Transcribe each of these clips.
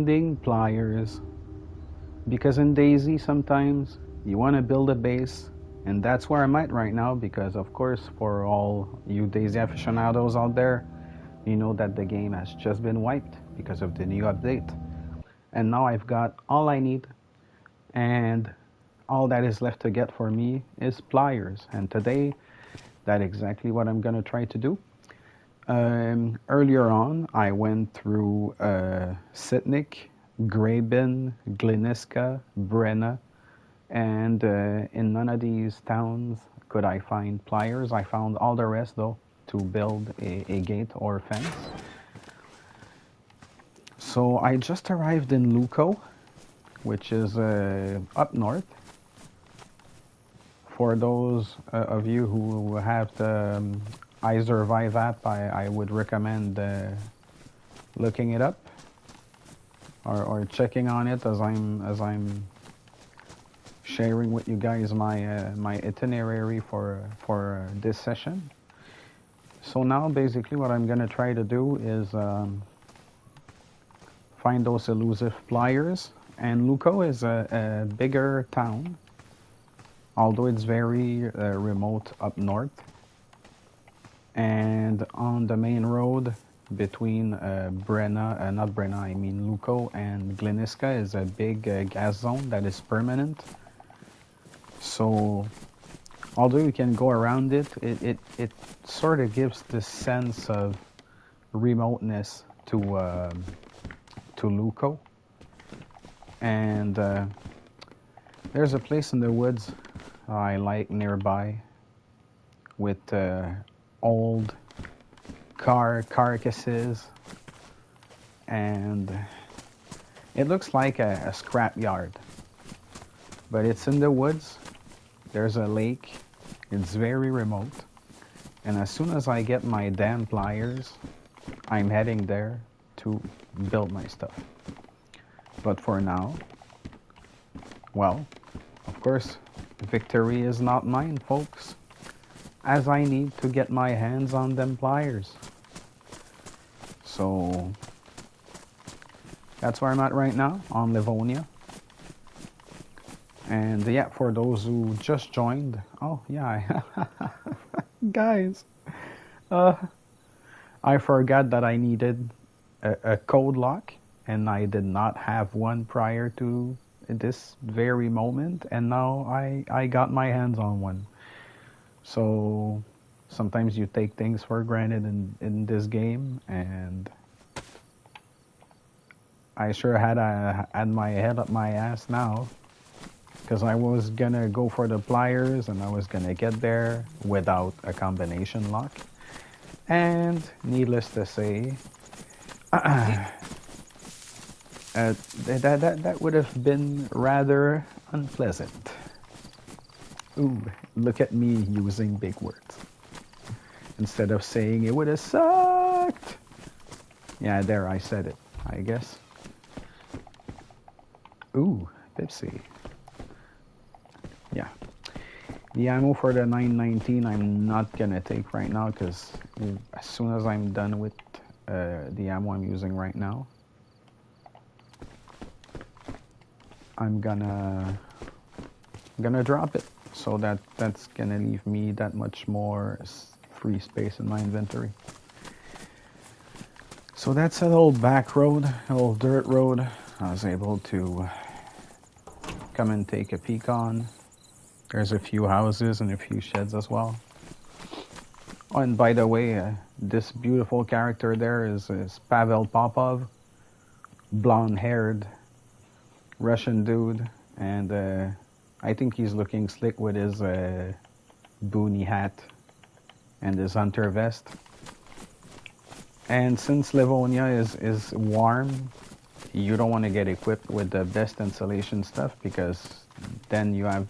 Ding pliers. Because in Daisy, sometimes you want to build a base, and that's where I'm at right now. Because, of course, for all you Daisy aficionados out there, you know that the game has just been wiped because of the new update. And now I've got all I need, and all that is left to get for me is pliers. And today, that's exactly what I'm gonna try to do. Earlier on, I went through Sitnik, Graben, Gleniska, Brenna, and in none of these towns could I find pliers. I found all the rest though to build a gate or fence. So I just arrived in Luco, which is up north. For those of you who have the I Survive app, I would recommend looking it up or checking on it as I'm sharing with you guys my itinerary for this session. So now basically what I'm gonna try to do is find those elusive pliers. And Luco is a bigger town, although it's very remote up north. And on the main road between Brenna, not Brenna, I mean Luco and Gleniska is a big gas zone that is permanent. So although you can go around it, it sort of gives this sense of remoteness to Luco. And there's a place in the woods I like nearby with old car carcasses, and it looks like a scrap yard, but it's in the woods. There's a lake. It's very remote, and as soon as I get my damn pliers, I'm heading there to build my stuff. But for now, well, of course, victory is not mine, folks, as I need to get my hands on them pliers. So that's where I'm at right now, on Livonia. And yeah, for those who just joined, oh yeah, guys, I forgot that I needed a code lock, and I did not have one prior to this very moment, and now I got my hands on one. So sometimes you take things for granted in this game, and I sure had my head up my ass now, because I was gonna go for the pliers and I was gonna get there without a combination lock. And needless to say, that would have been rather unpleasant. Ooh, look at me using big words. Instead of saying it would have sucked. Yeah, there, I said it, I guess. Ooh, Pepsi. Yeah. The ammo for the 919 I'm not gonna take right now, because as soon as I'm done with the ammo I'm using right now, I'm gonna drop it. So that's gonna leave me that much more free space in my inventory. So that's a little back road, a little dirt road I was able to come and take a peek on. There's a few houses and a few sheds as well. Oh, and by the way, this beautiful character there is Pavel Popov, blonde-haired Russian dude, and I think he's looking slick with his boonie hat and his hunter vest. And since Livonia is warm, you don't want to get equipped with the best insulation stuff, because then you have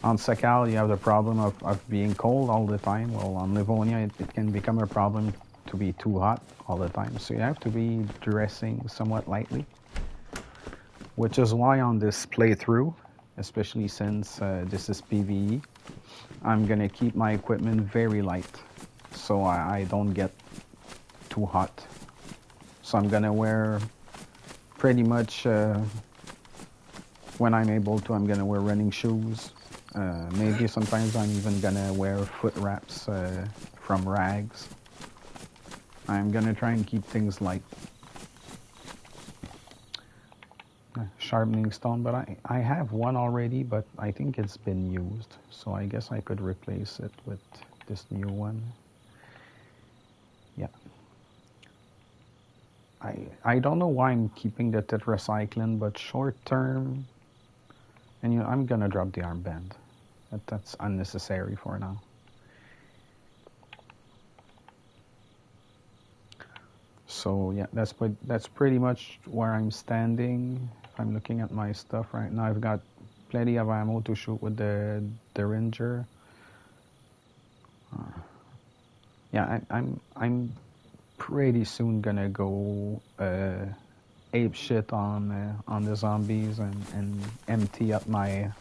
on Sakal you have the problem of being cold all the time. Well, on Livonia it can become a problem to be too hot all the time. So you have to be dressing somewhat lightly, which is why on this playthrough, especially since this is PvE, I'm gonna keep my equipment very light so I don't get too hot. So I'm gonna wear pretty much when I'm able to, I'm gonna wear running shoes. Maybe sometimes I'm even gonna wear foot wraps from rags. I'm gonna try and keep things light. Sharpening stone, but I have one already, but I think it's been used, so I guess I could replace it with this new one. Yeah. I don't know why I'm keeping the tetracycline, but short term, and you know, I'm gonna drop the armband. That's unnecessary for now. So yeah, that's pretty much where I'm standing. If I'm looking at my stuff right now, I've got plenty of ammo to shoot with the Derringer. Yeah, I'm pretty soon gonna go ape shit on the zombies and empty up my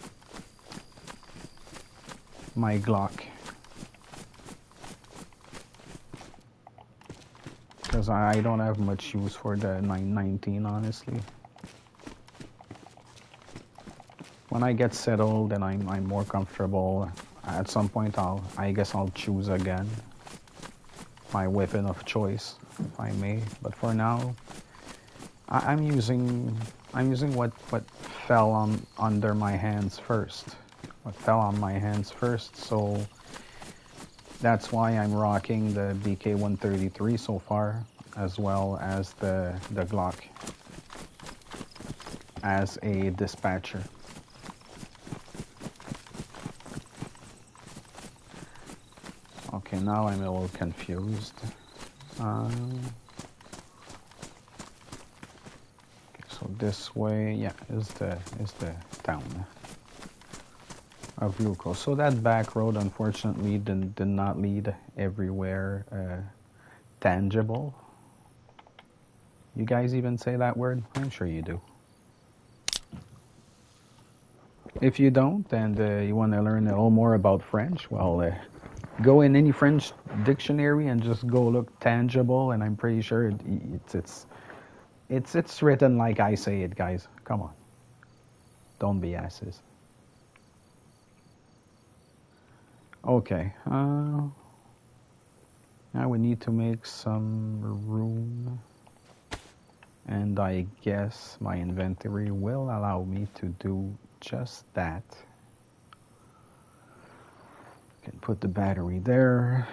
Glock. Because I don't have much use for the 919, honestly. When I get settled and I'm more comfortable, at some point I guess I'll choose again my weapon of choice, if I may. But for now, I'm using what fell under my hands first. What fell on my hands first, so that's why I'm rocking the BK-133 so far, as well as the Glock as a dispatcher. Okay, now I'm a little confused. So this way, yeah, is the town of Yuko. So that back road, unfortunately, did not lead everywhere tangible. You guys even say that word? I'm sure you do. If you don't, and you want to learn a little more about French, well, go in any French dictionary and just go look tangible, and I'm pretty sure it's written like I say it, guys. Come on, don't be asses. Okay. Now we need to make some room, and I guess my inventory will allow me to do just that. Can put the battery there.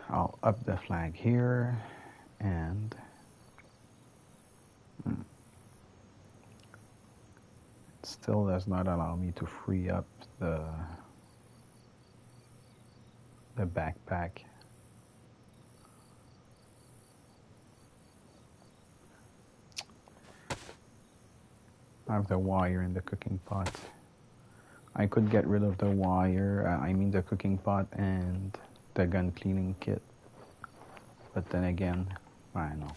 I'll up the flag here, and it still does not allow me to free up the backpack. I have the wire in the cooking pot. I could get rid of the wire, I mean the cooking pot and the gun cleaning kit. But then again, I know.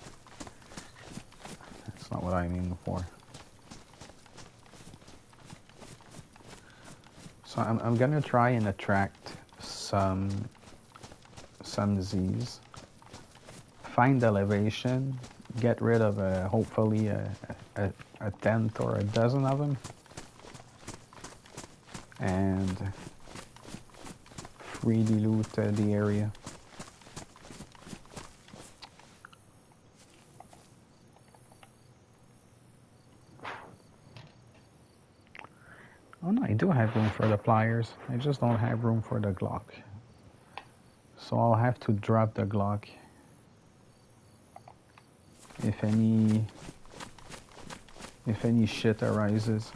That's not what I'm aiming for. So I'm gonna try and attract some Z's. Find elevation, get rid of hopefully a tenth or a dozen of them, and freely loot the area. Oh no, I do have room for the pliers. I just don't have room for the Glock. So I'll have to drop the Glock if any shit arises.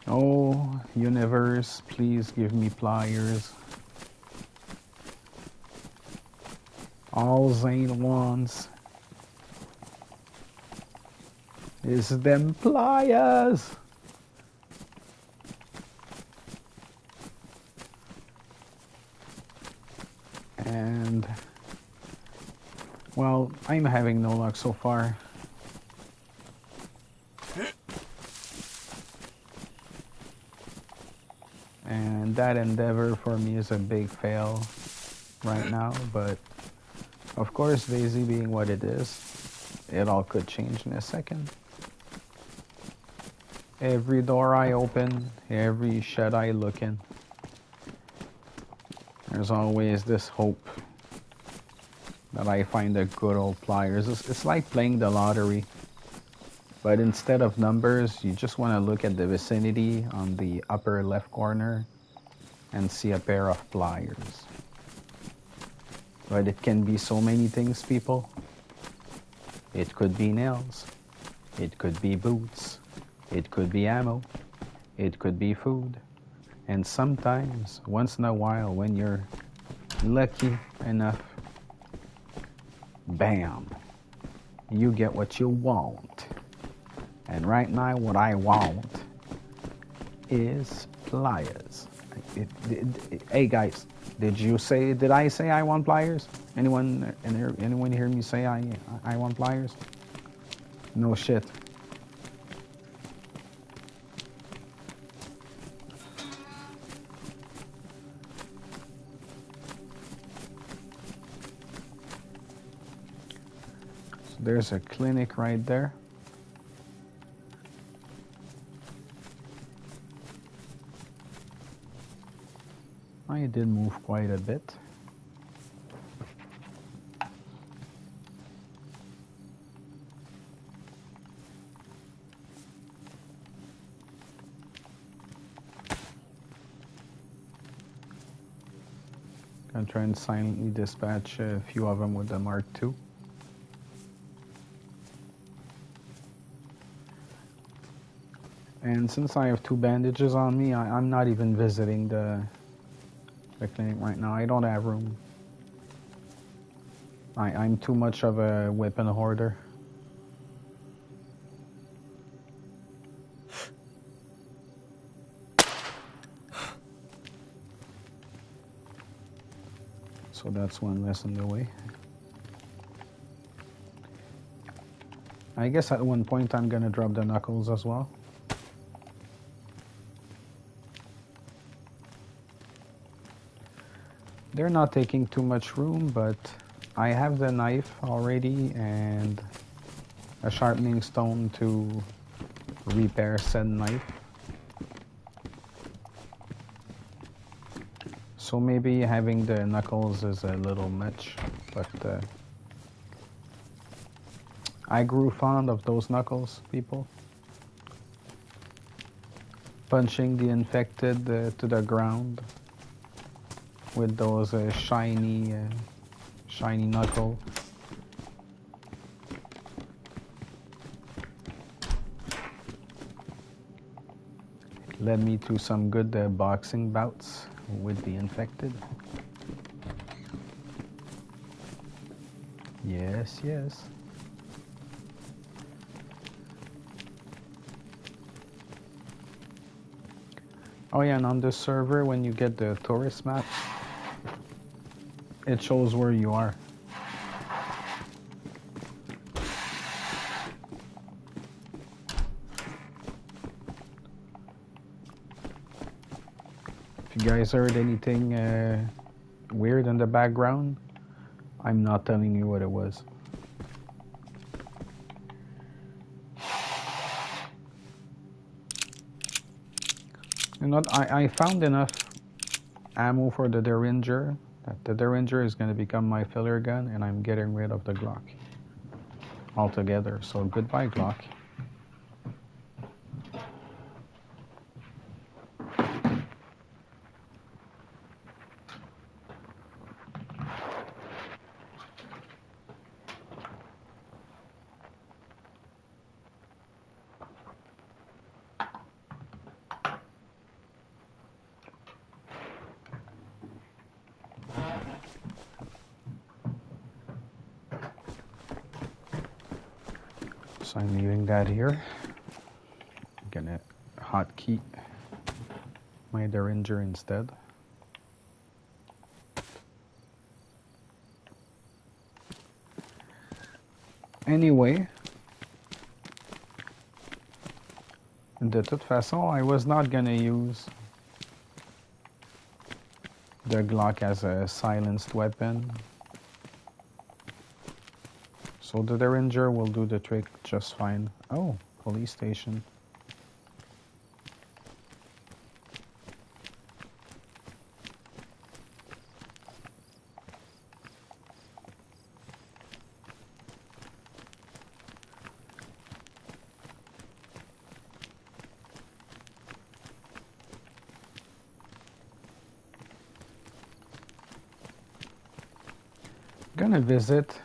Oh, universe, please give me pliers. All Zane wants is them pliers. And, well, I'm having no luck so far. And that endeavor for me is a big fail right now, but of course, Daisy being what it is, it all could change in a second. Every door I open, every shed I look in, there's always this hope that I find a good old pliers. It's like playing the lottery, but instead of numbers, you just want to look at the vicinity on the upper left corner and see a pair of pliers. But it can be so many things, people. It could be nails. It could be boots. It could be ammo. It could be food. And sometimes, once in a while, when you're lucky enough, bam, you get what you want. And right now, what I want is pliers. Hey guys, did I say I want pliers? Anyone hear me say I want pliers? No shit. So there's a clinic right there. I did move quite a bit. Gonna try and silently dispatch a few of them with the Mark II. And since I have 2 bandages on me, I'm not even visiting the clinic right now. I don't have room. I'm too much of a weapon hoarder. So that's one less in the way. I guess at one point I'm gonna drop the knuckles as well. They're not taking too much room, but I have the knife already and a sharpening stone to repair said knife. So maybe having the knuckles is a little much, but I grew fond of those knuckles, people. Punching the infected to the ground with those shiny knuckles. Led me to some good boxing bouts with the infected. Yes, yes. Oh yeah, and on this server, when you get the tourist map, it shows where you are. If you guys heard anything weird in the background, I'm not telling you what it was. You know what, I found enough ammo for the Derringer. The Derringer is going to become my filler gun, and I'm getting rid of the Glock altogether. So goodbye, Glock. So I'm leaving that here. I'm gonna hotkey my Derringer instead. Anyway, de toute façon, I was not gonna use The Glock has a silenced weapon. So the Derringer will do the trick just fine. Oh, police station. Gonna visit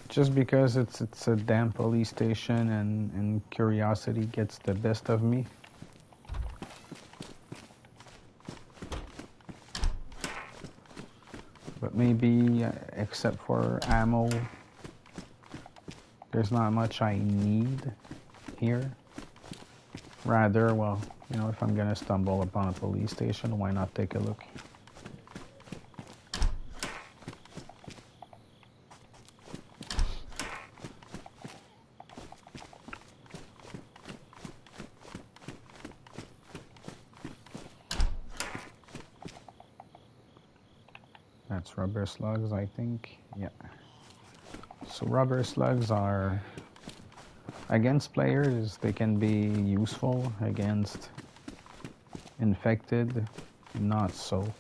just because it's a damn police station and curiosity gets the best of me. But maybe except for ammo, there's not much I need here. Rather, well, you know, if I'm gonna stumble upon a police station, why not take a look? That's rubber slugs, I think. Yeah. So rubber slugs are, against players, they can be useful. Against infected, not so.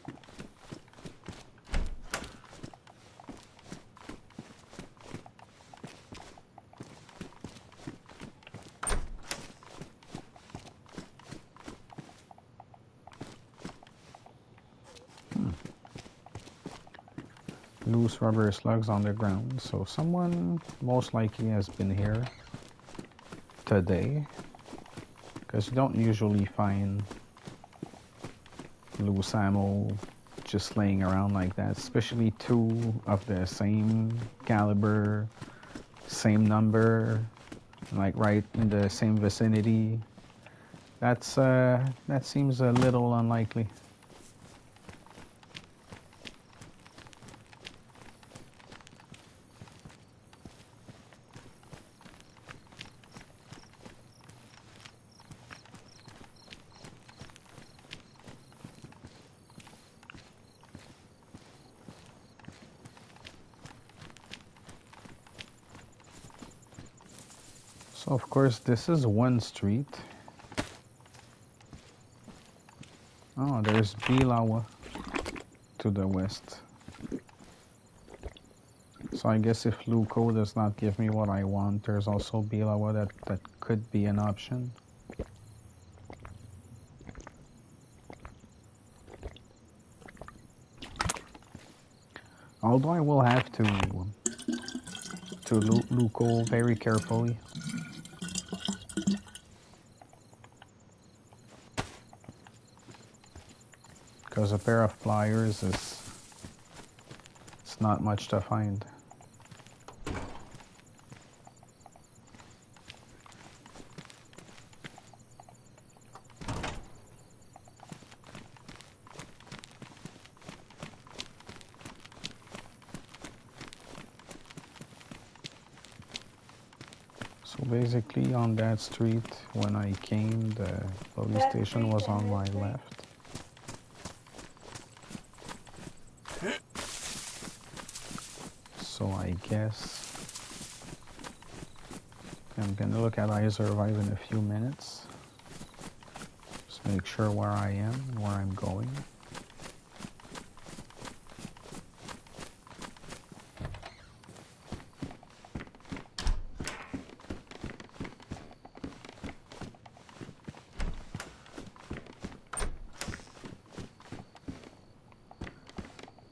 Loose rubber slugs on the ground. So someone most likely has been here today, because you don't usually find loose ammo just laying around like that, especially two of the same caliber, same number, like right in the same vicinity. That seems a little unlikely. So of course this is one street. Oh, there's Bilawa to the west. So I guess if Luco does not give me what I want, there's also Bilawa that could be an option. Although I will have to Luco very carefully. Because a pair of pliers it's not much to find. So basically on that street, when I came, the police station was on my left. So I guess I'm gonna look at I Survive in a few minutes. Just make sure where I am, where I'm going.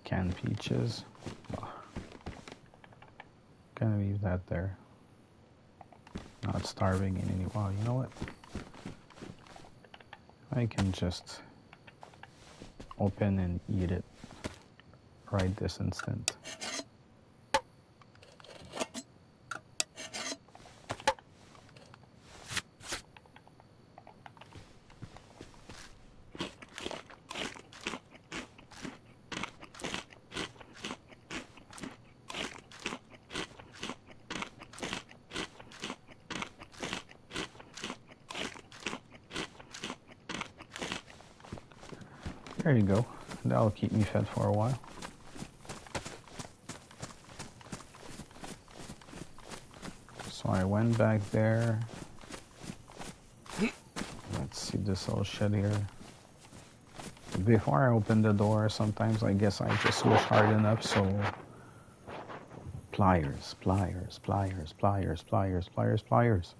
Canned peaches. Gonna leave that there. Not starving in any. Wow, you know what? I can just open and eat it right this instant. There you go. that'll keep me fed for a while. So I went back there. Let's see this little shed here. Before I open the door, sometimes I guess I just wish hard enough, so pliers, pliers, pliers, pliers, pliers, pliers, pliers.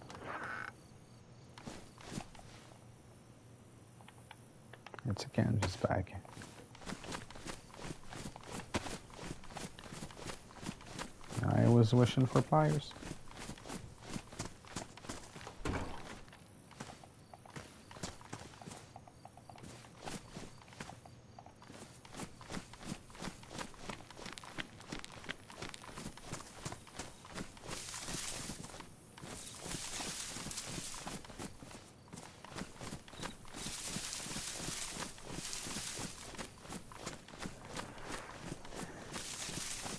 It's a canvas bag. I was wishing for pliers.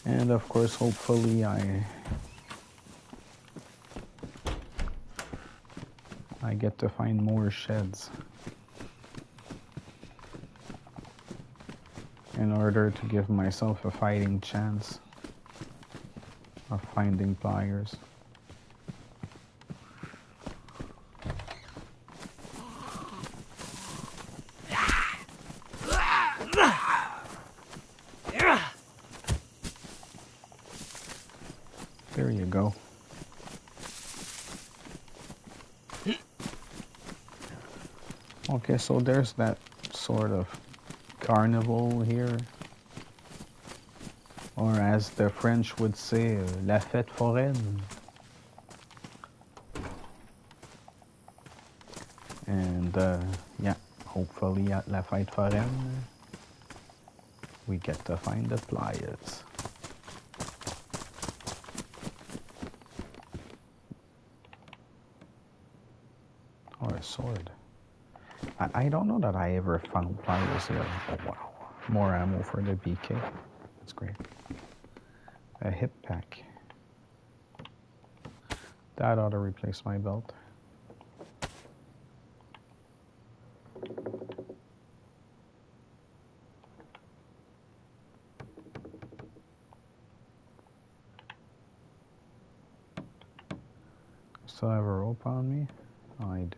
And of course, hopefully I get to find more sheds in order to give myself a fighting chance of finding pliers. There you go. Okay, so there's that sort of carnival here. Or as the French would say, la fête foraine. And yeah, hopefully at la fête foraine, we get to find the pliers. Or a sword. I don't know that I ever found pliers here. Oh wow. More ammo for the BK. That's great. A hip pack. That ought to replace my belt. Still have a rope on me? Oh, I do.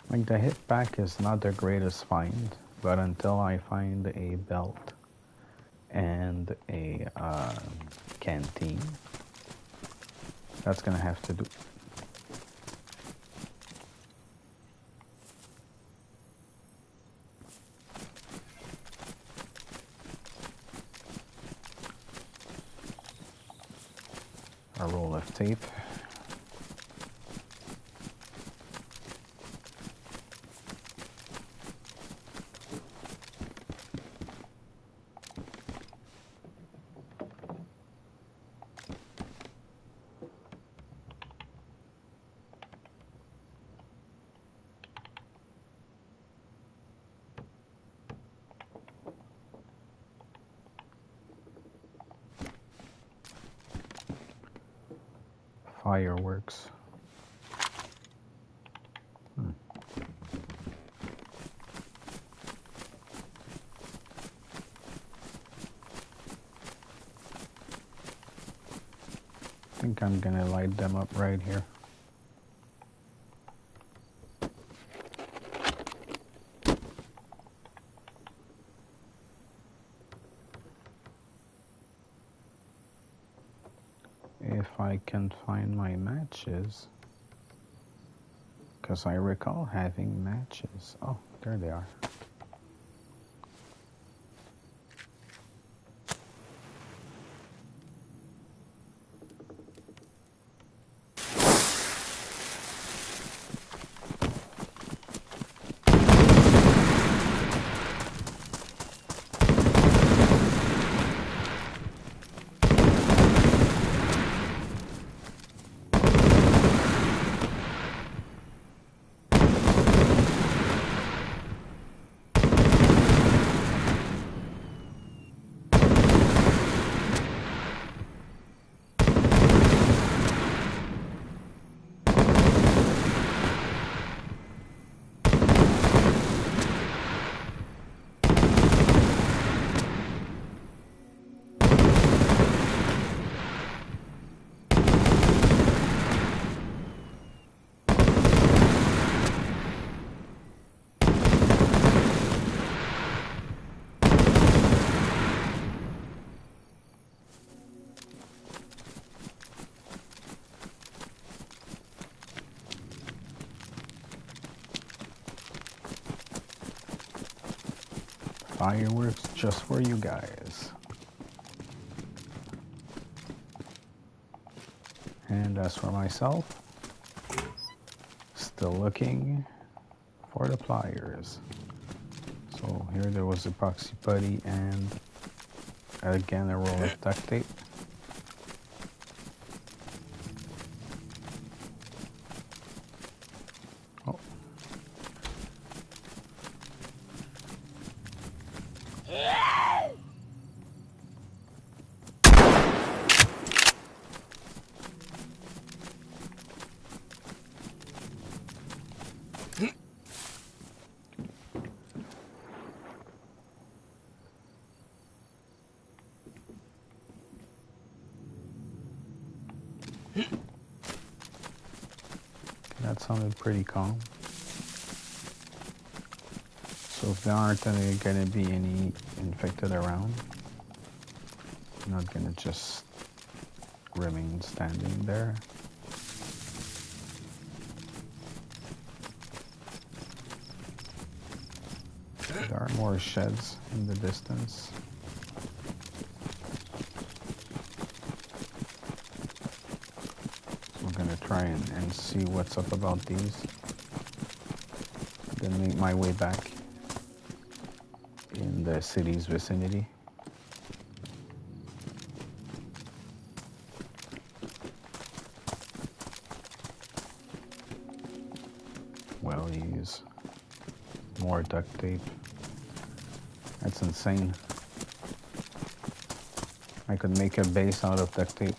Like the hip pack is not the greatest find, but until I find a belt and a canteen, that's gonna have to do. A roll of tape. Fireworks. I think I'm gonna light them up right here. If I can find my matches, because I recall having matches. Oh, there they are. Fireworks just for you guys. And as for myself, still looking for the pliers. So here there was a proxy putty and again a roll of duct tape. Oh. That sounded pretty calm. So if there aren't gonna be any infected around, I'm not gonna just remain standing there. There are more sheds in the distance. So I'm gonna try and see what's up about these. Then make my way back in the city's vicinity. Well, use more duct tape. That's insane. I could make a base out of duct tape.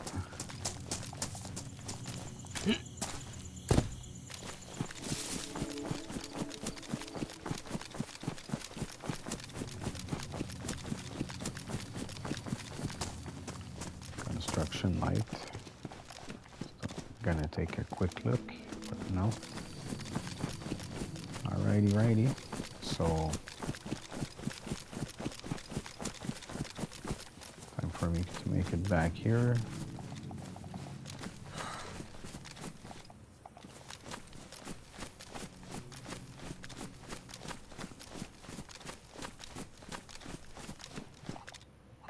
Construction light. So I'm gonna take a quick look, but no. Righty. So time for me to make it back here.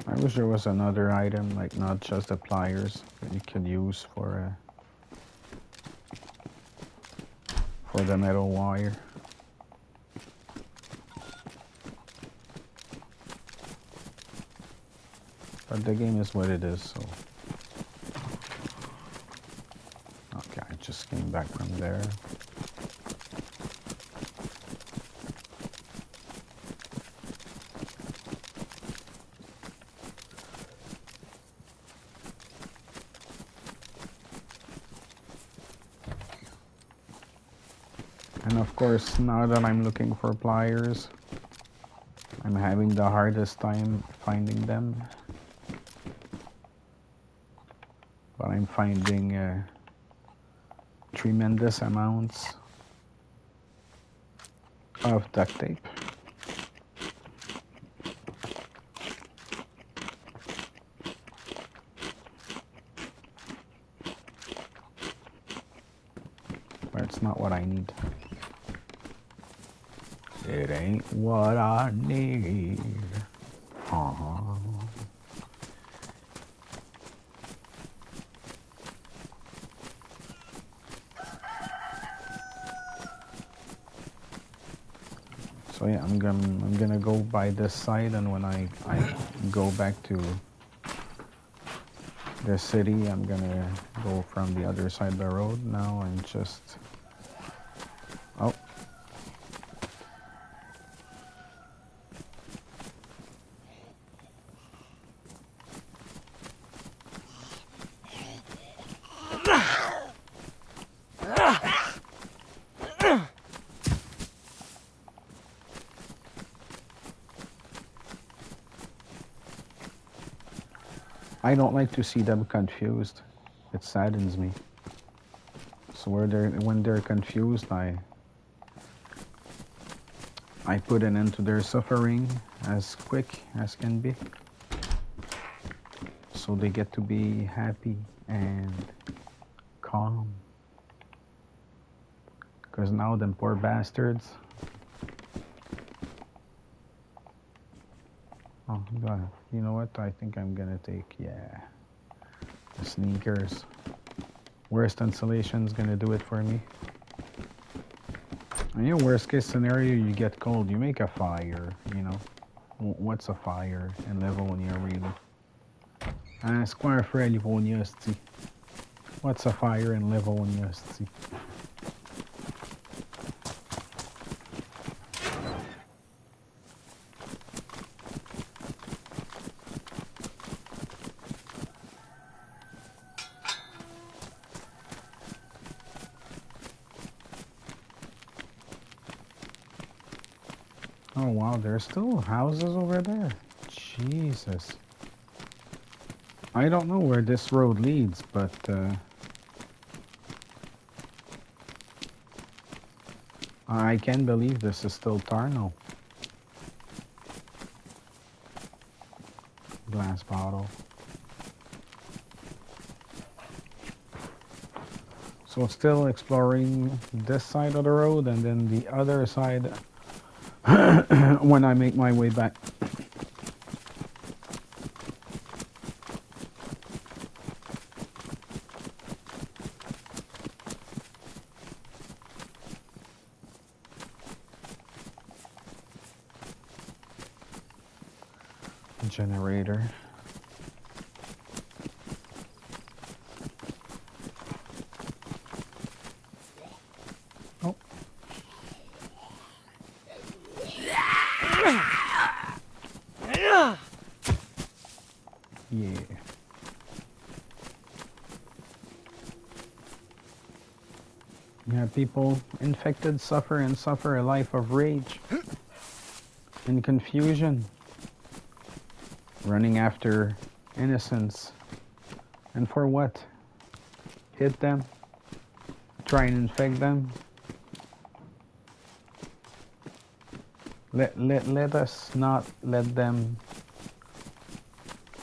I wish there was another item, like not just the pliers, that you could use for the metal wire. But the game is what it is, so. Okay, I just came back from there. And of course, now that I'm looking for pliers, I'm having the hardest time finding them. But I'm finding tremendous amounts of duct tape. But it's not what I need. It ain't what I need. So yeah, I'm gonna go by this side, and when I go back to the city, I'm gonna go from the other side of the road now and just I don't like to see them confused. It saddens me. So when they're confused, I put an end to their suffering as quick as can be. So they get to be happy and calm. Because now them poor bastards, Oh, God. You know what? I think I'm gonna take, yeah, the sneakers. Worst insulation's gonna do it for me. And you know, worst case scenario, you get cold, you make a fire, you know. What's a fire in Livonia, really? Square for Livonia, sti. What's a fire in Livonia, sti? Oh wow, there's still houses over there. Jesus. I don't know where this road leads, but I can't believe this is still Tarno. Glass bottle. So still exploring this side of the road and then the other side when I make my way back. Generator. Oh. Yeah. Yeah, people infected suffer and suffer a life of rage and confusion, running after innocence. And for what? Hit them? Try and infect them? Let us not let them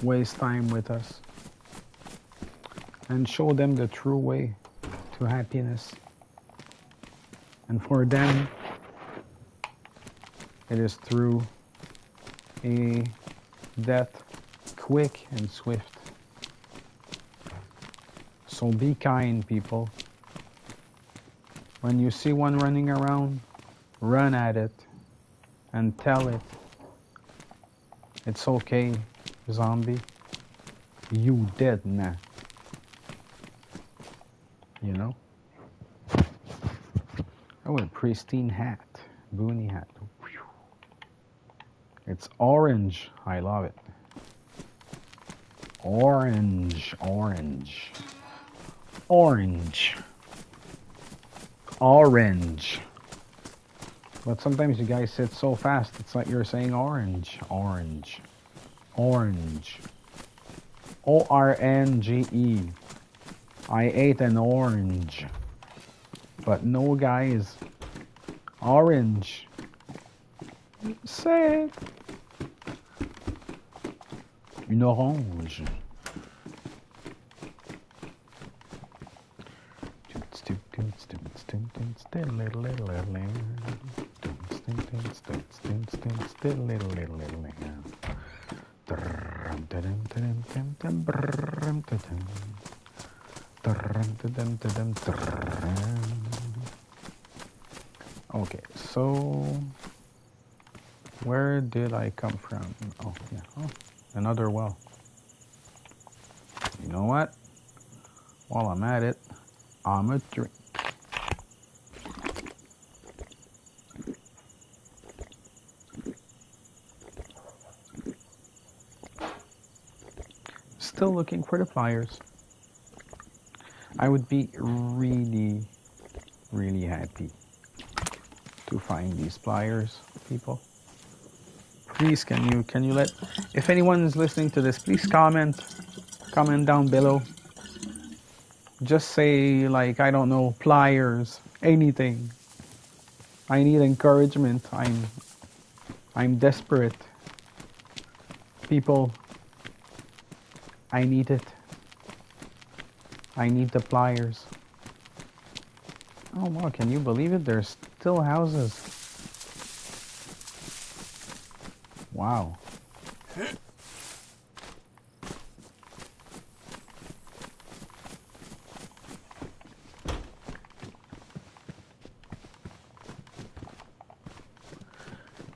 waste time with us and show them the true way to happiness. And for them, it is through a death quick and swift. So be kind, people. When you see one running around, run at it and tell it, it's okay, zombie. You dead now. You know? Oh, a pristine hat. Boonie hat. It's orange. I love it. Orange. Orange. Orange. Orange. But sometimes you guys sit so fast, it's like you're saying orange. Orange. Orange. O-R-N-G-E. I ate an orange. But no, guys. Orange. Say it. Une orange. Okay, so where did I come from? Oh, yeah. Oh, another well. You know what? While I'm at it, I'm a drink. Still looking for the pliers. I would be really, really happy to find these pliers, people. Please, can you let, if anyone is listening to this, please comment down below. Just say, like, I don't know, pliers, anything. I need encouragement. I'm desperate. People, I need it. I need the pliers. Oh wow, can you believe it? There's still houses. Wow.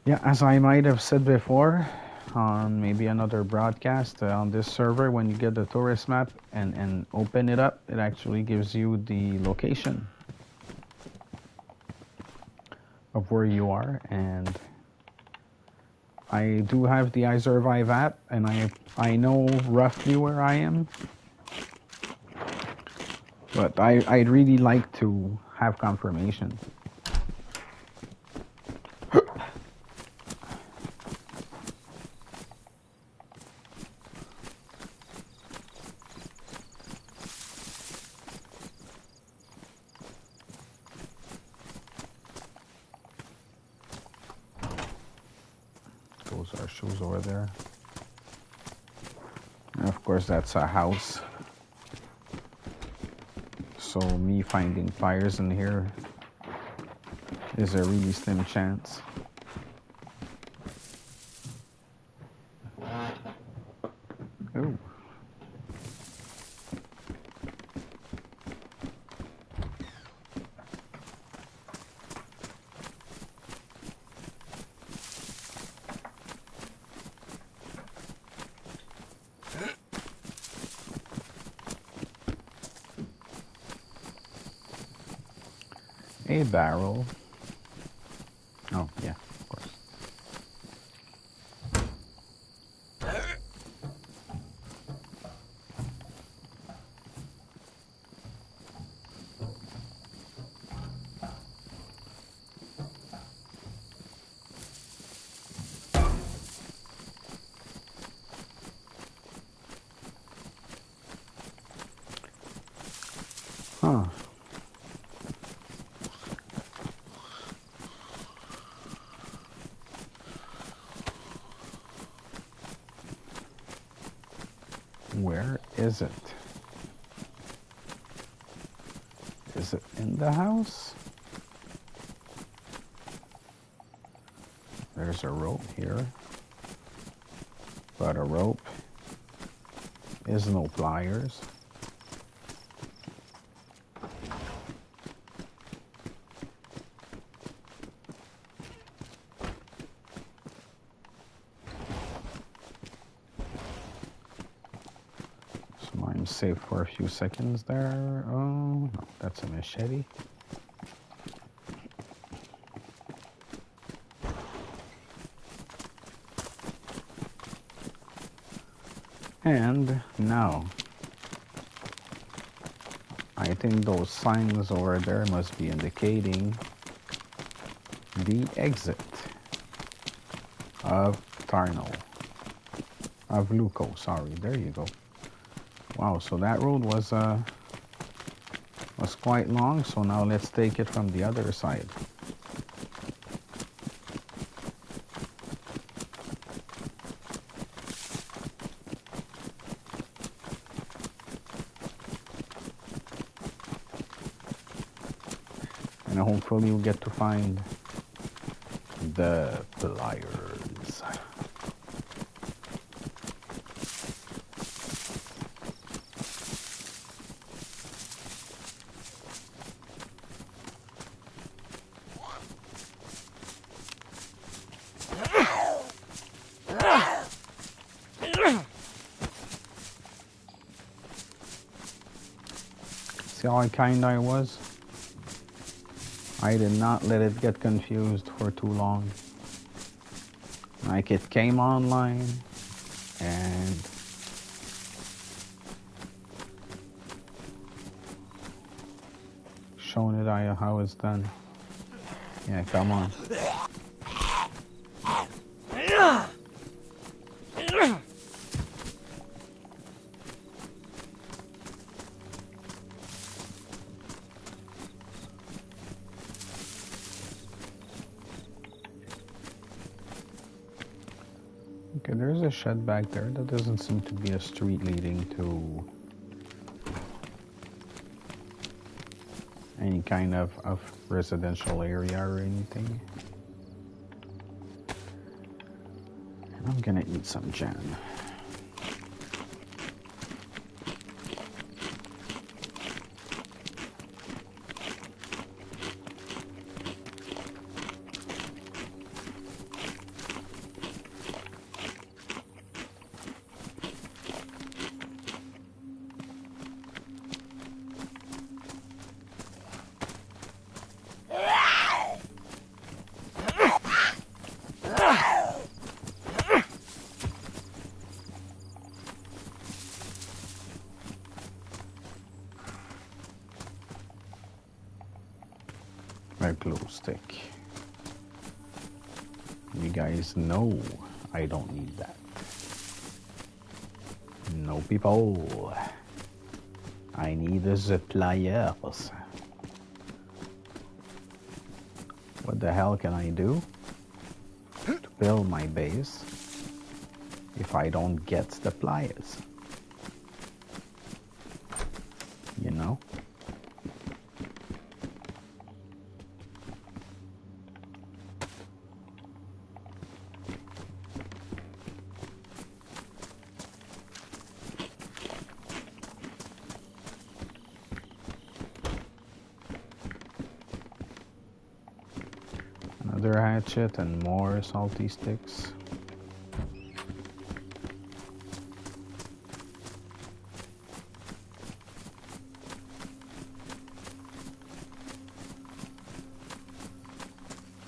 Yeah, as I might have said before, on maybe another broadcast on this server, when you get the tourist map and open it up, it actually gives you the location of where you are. And I do have the iSurvive app, and I know roughly where I am, but I'd really like to have confirmation. Those are shoes over there. And of course, that's a house. So me finding pliers in here is a really slim chance. Ooh. A barrel. Oh, yeah, of course. Huh. Where is it? Is it in the house? There's a rope here, but a rope is no pliers. So I'm safe for a few seconds there. Oh, no, that's a machete. And now, I think those signs over there must be indicating the exit of Tarnal. Of Luco, sorry, there you go. Wow, so that road was quite long, so now let's take it from the other side. And hopefully you'll get to find the pliers. See how kind I was? I did not let it get confused for too long. Like, it came online and showing it how it's done. Yeah, come on. Okay, there's a shed back there. That doesn't seem to be a street leading to any kind of residential area or anything. I'm gonna eat some jam. A glow stick. You guys know I don't need that. No, people. I need the pliers. What the hell can I do to build my base if I don't get the pliers? You know? Another hatchet and more salty sticks.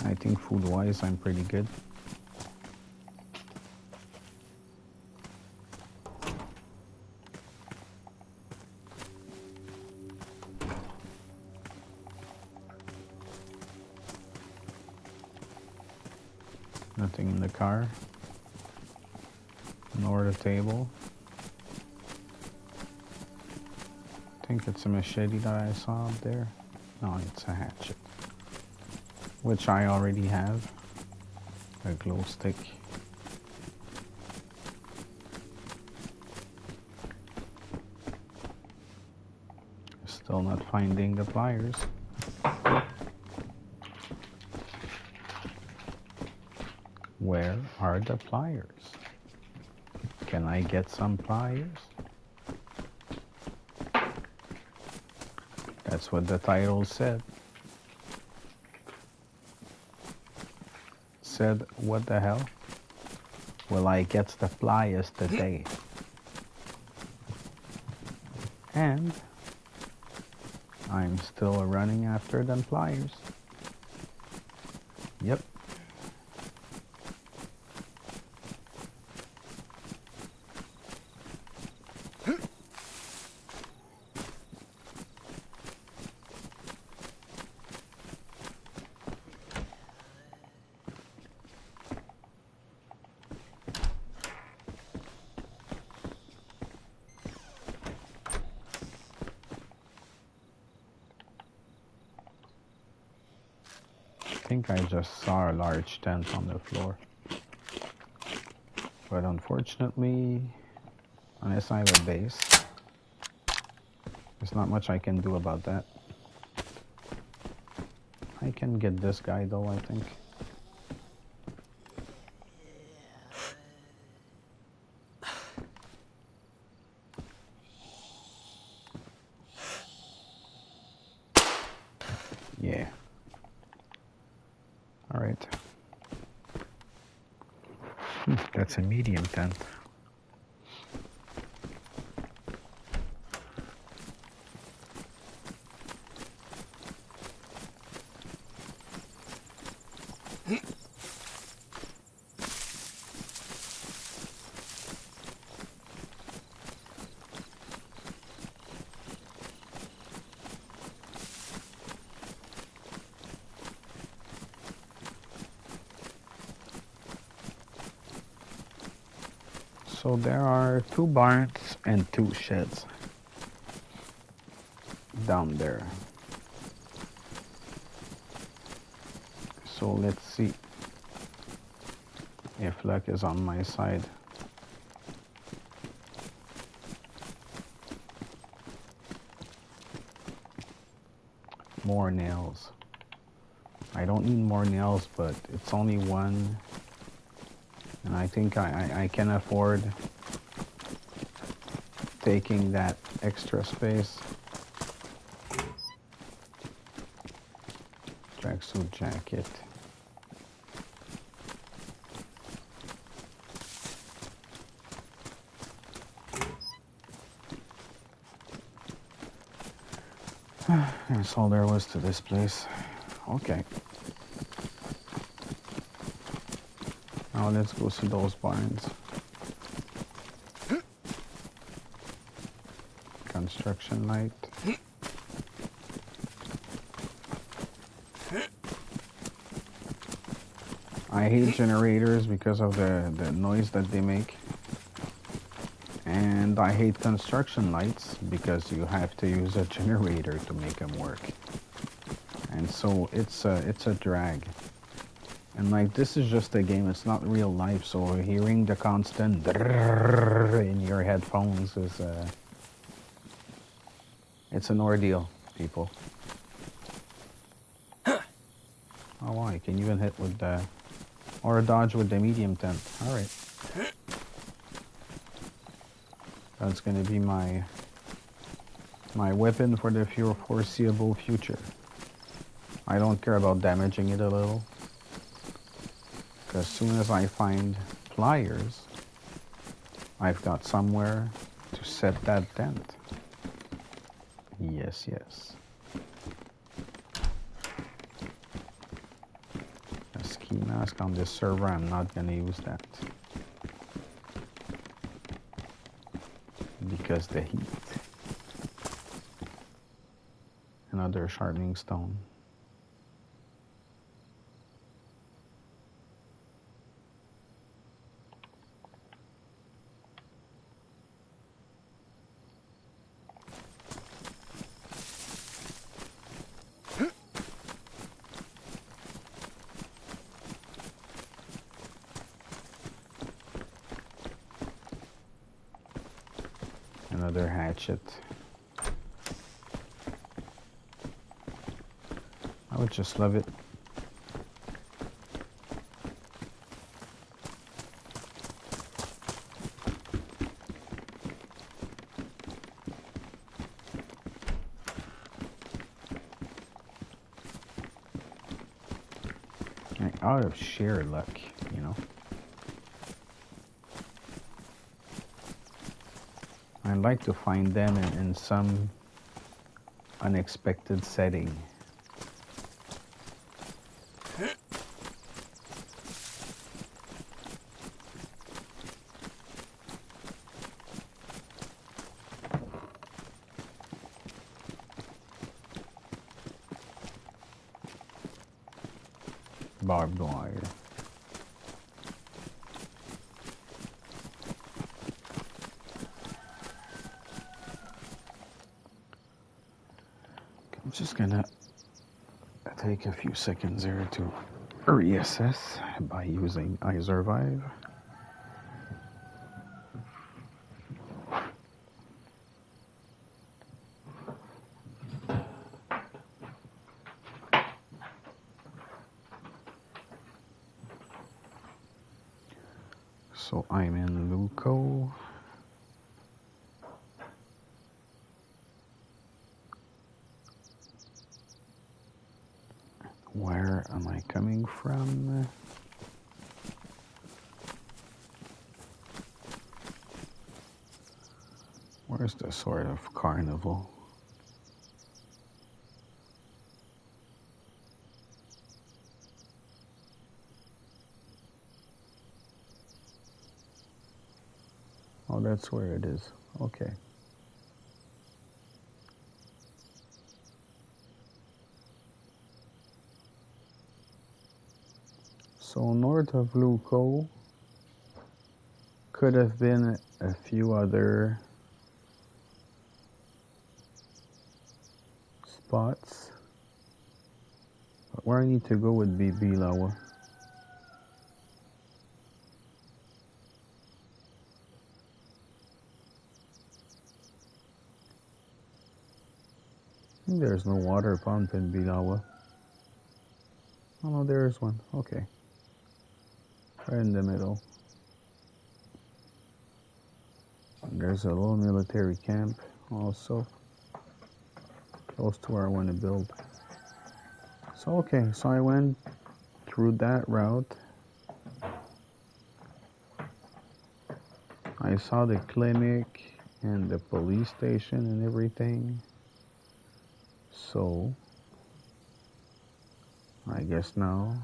I think food-wise I'm pretty good. Nothing in the car, nor the table. I think it's a machete that I saw up there. No, it's a hatchet, which I already have. A glow stick. Still not finding the pliers. Where are the pliers? Can I get some pliers? That's what the title said. Said, what the hell? Will I get the pliers today? And I'm still running after them pliers. Yep. I think I just saw a large tent on the floor. But unfortunately, unless I have a base, there's not much I can do about that. I can get this guy though, I think. Yeah. Alright. That's a medium tent. So there are 2 barns and 2 sheds down there. So let's see if luck is on my side. More nails. I don't need more nails, but it's only 1 And I think I can afford taking that extra space. Tracksuit jacket. That's all there was to this place. Okay. Now let's go see those barns. Construction light. I hate generators because of the noise that they make. And I hate construction lights because you have to use a generator to make them work. And so it's a drag. And like, this is just a game, it's not real life, so hearing the constant drrrr in your headphones is it's an ordeal, people. Oh wow, you can even hit with the or dodge with the medium tent. Alright. That's gonna be my weapon for the foreseeable future. I don't care about damaging it a little. Because as soon as I find pliers, I've got somewhere to set that tent. Yes, yes. A ski mask on this server, I'm not gonna use that. Because the heat. Another sharpening stone. Another hatchet. I would just love it. Out of sheer luck, you know. I'd like to find them in some unexpected setting. Barbed wire. I'm just gonna take a few seconds there to reassess by using iSurvive. So I'm in Luco. Where am I coming from? Where's the sort of carnival? Oh, that's where it is. Okay. So north of Luco could have been a few other spots. But where I need to go would be Bilawa. There's no water pump in Bilawa. Oh no, there is one. Okay. Right in the middle. There's a little military camp also close to where I want to build. So okay, so I went through that route. I saw the clinic and the police station and everything. So I guess now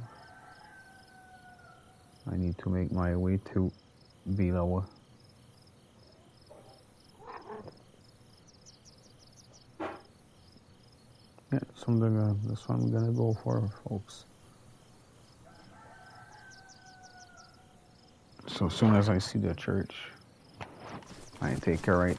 I need to make my way to Livonia. Yeah, that's what I'm gonna go for, folks. So as soon as I see the church, I take a right.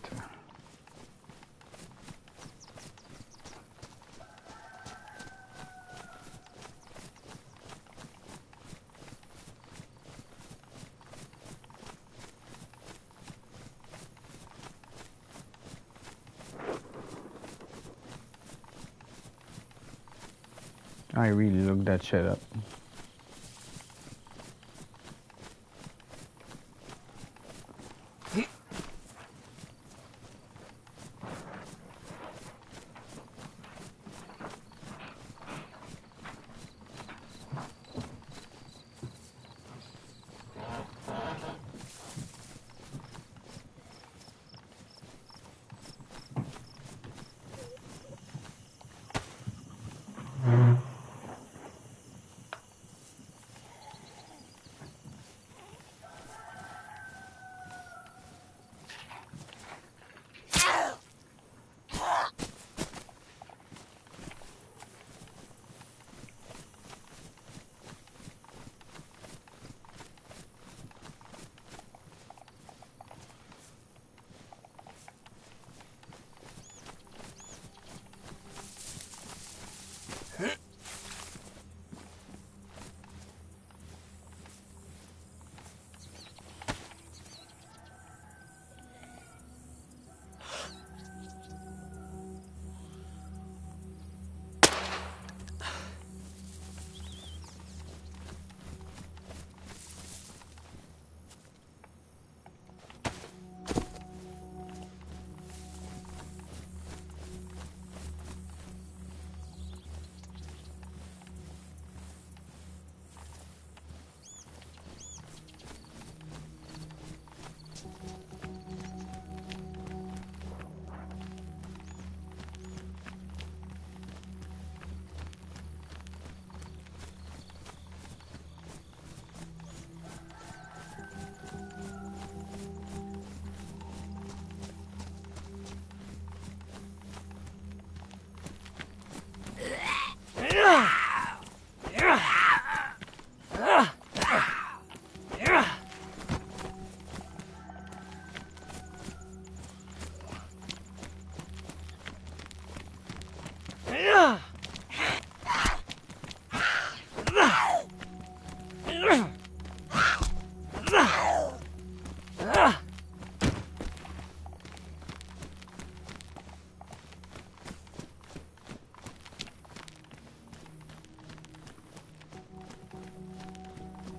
I really looked that shit up.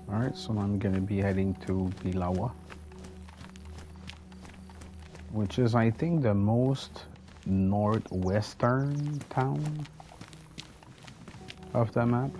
Alright, so I'm gonna be heading to Livonia, which is, I think, the most northwestern town of the map.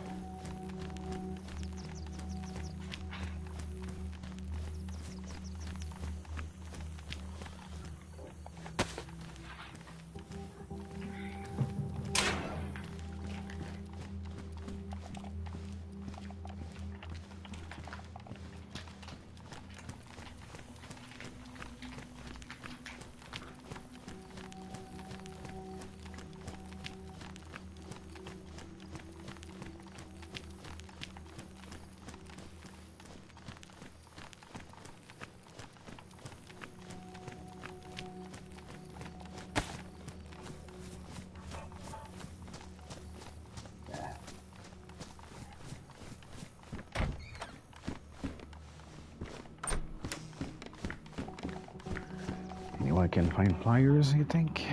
I can find pliers, you think?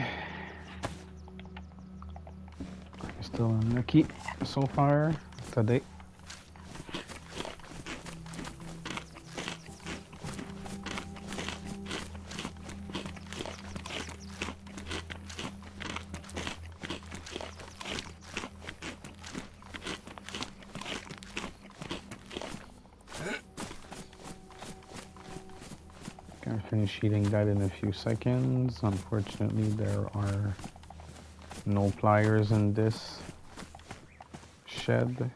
Still unlucky so far today. I'll finish eating that in a few seconds. Unfortunately, there are no pliers in this shed.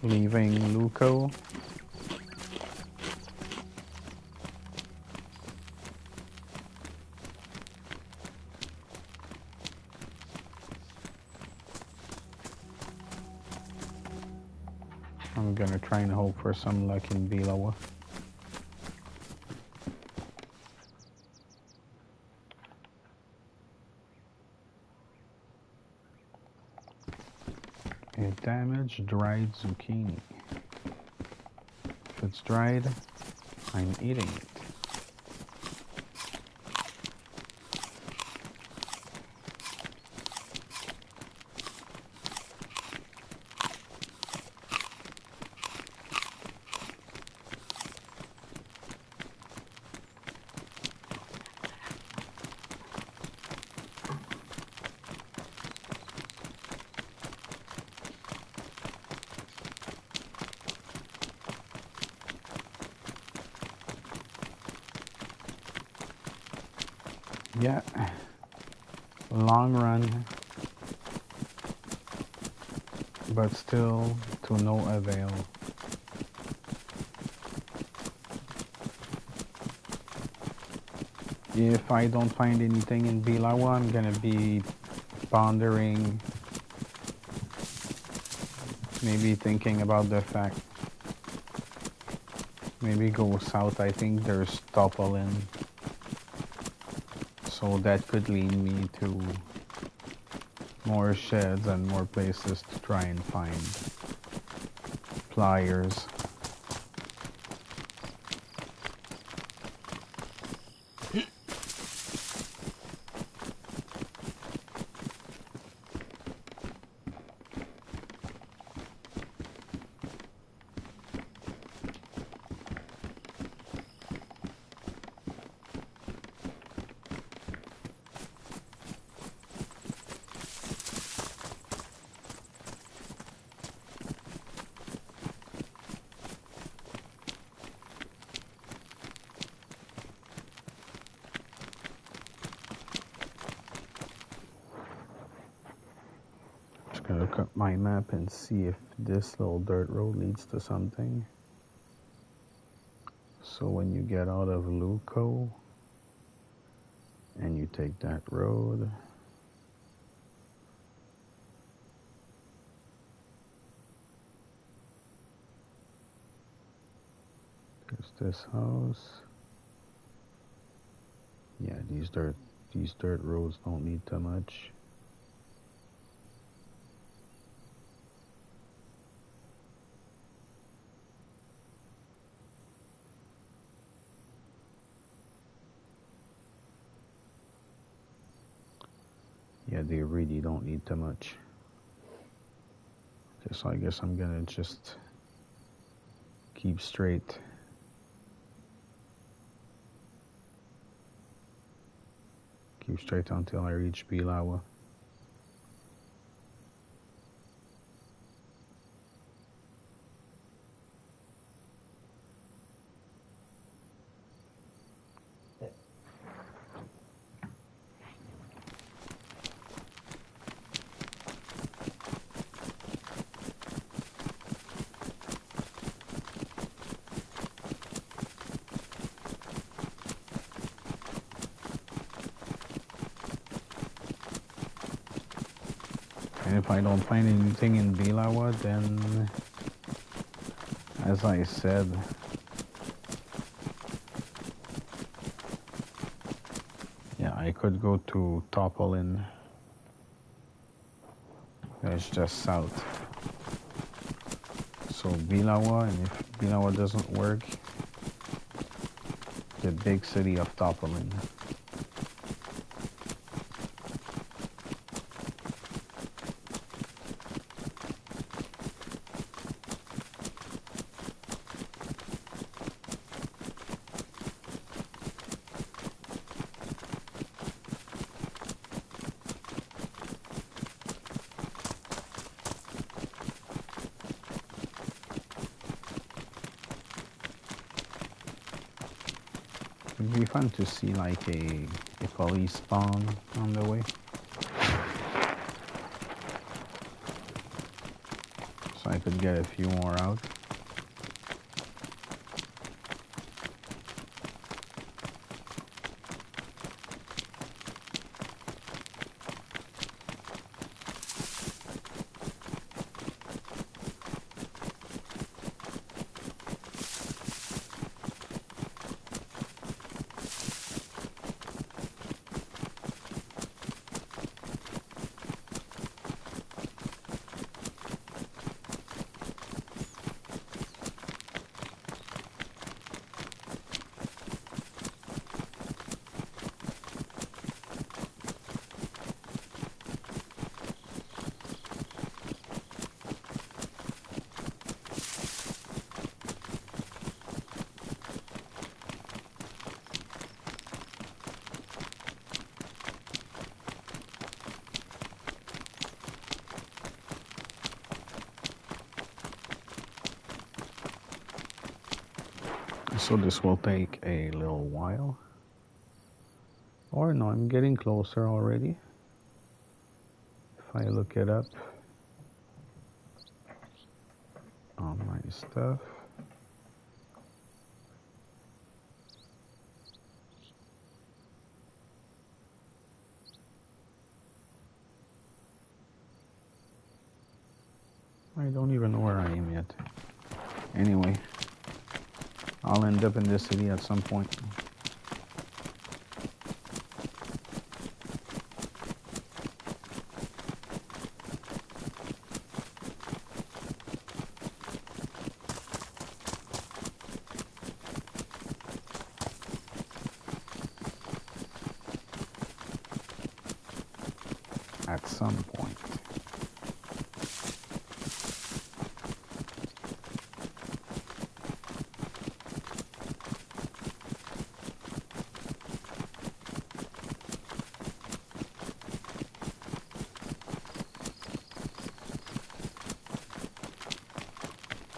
Leaving Luco. I'm gonna try and hope for some luck in Bilawa. A damaged dried zucchini. If it's dried, I'm eating it. Yeah, long run, but still to no avail. If I don't find anything in Bilawa, I'm gonna be pondering, maybe thinking about the fact, maybe go south. I think there's Topolin. So that could lead me to more sheds and more places to try and find pliers. Gonna look up my map and see if this little dirt road leads to something. So when you get out of Luco and you take that road, there's this house. Yeah, these dirt roads don't lead to much. Yeah, they really don't need too much. Okay, so I guess I'm gonna just keep straight. Keep straight until I reach Bilawa. And if I don't find anything in Bilawa, then, as I said, yeah, I could go to Topolin. That's just south. So Bilawa, and if Bilawa doesn't work, the big city of Topolin. It'd be fun to see like a police spawn on the way. So I could get a few more out. So this will take a little while. Or no, I'm getting closer already. If I look it up on my stuff. I don't even know where I am yet. Anyway, I'll end up in this city at some point. At some point.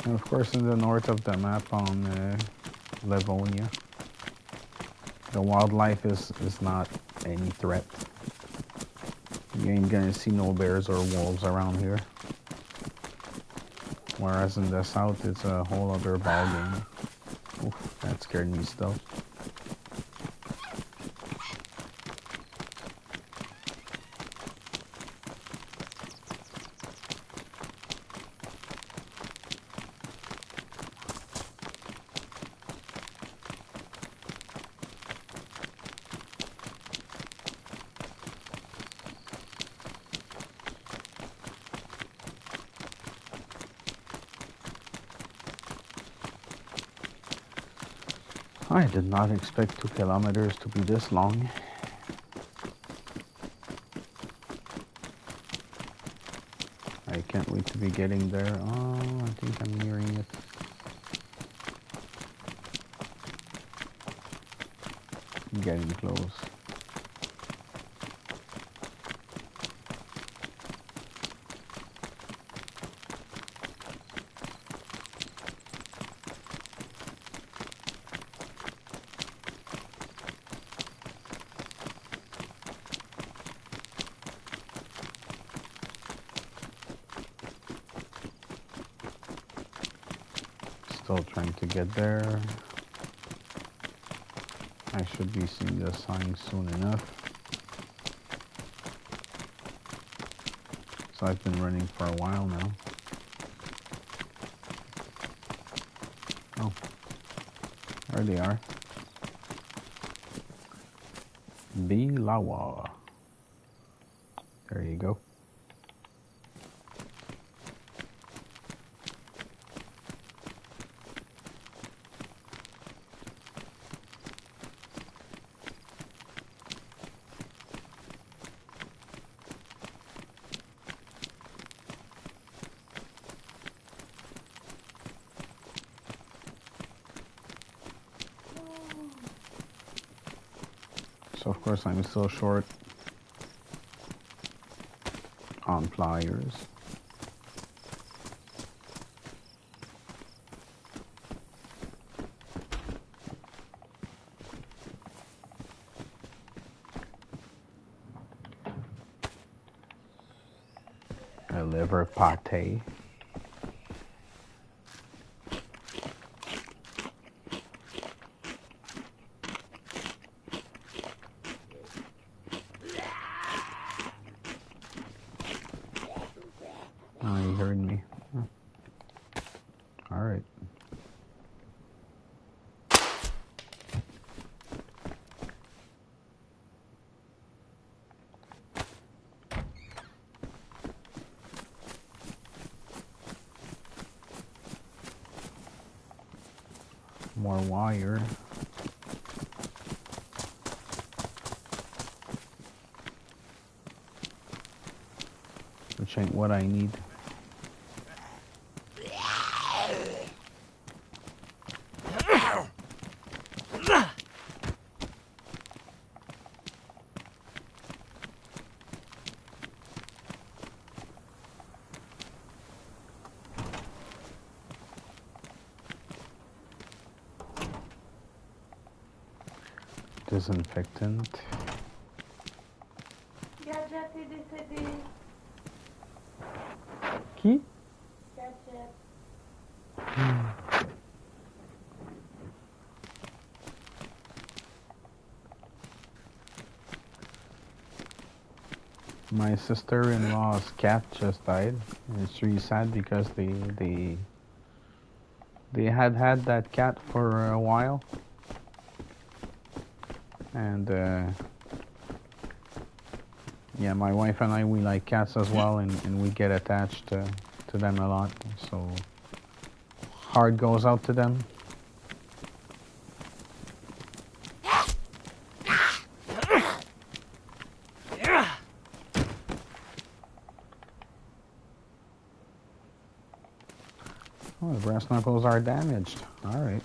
And of course in the north of the map on Livonia, the wildlife is not any threat. You ain't gonna see no bears or wolves around here. Whereas in the south it's a whole other ballgame. Oof, that scared me still. I did not expect 2 kilometers to be this long. I can't wait to be getting there. Oh, I think I'm nearing it. I'm getting close. Still trying to get there. I should be seeing the sign soon enough. So I've been running for a while now. Oh, there they are. Bilawa. There you go. So of course I'm still short on pliers. liver pate. Oh, you heard me. Oh. All right. More wire. Which ain't what I need. Disinfectant. Gadget est décédé. Qui? Gadget. My sister-in-law's cat just died. And it's really sad because they had that cat for a while. And yeah, my wife and I, we like cats as well, and we get attached to them a lot. So heart goes out to them. Oh, the brass knuckles are damaged. All right.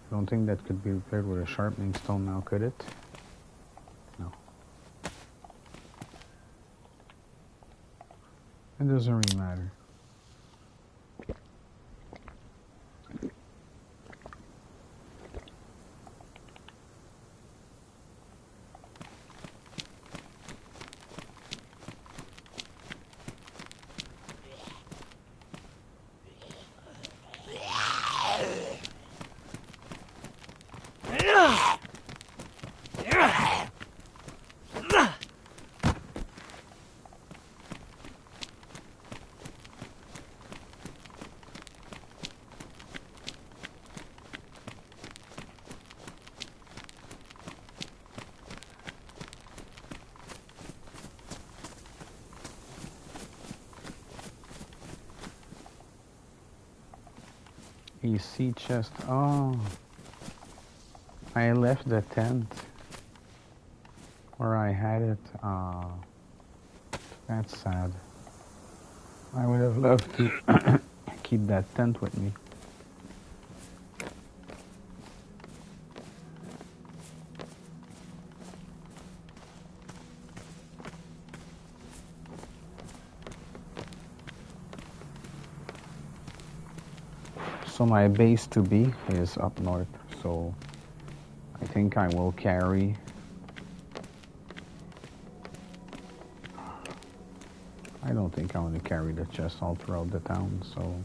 I don't think that could be repaired with a sharpening stone now, could it? No. It doesn't really matter. AC chest. Oh, I left the tent where I had it. That's sad. I would have loved to keep that tent with me. So my base to be is up north, so I think I will carry I don't think I want to carry the chest all throughout the town, so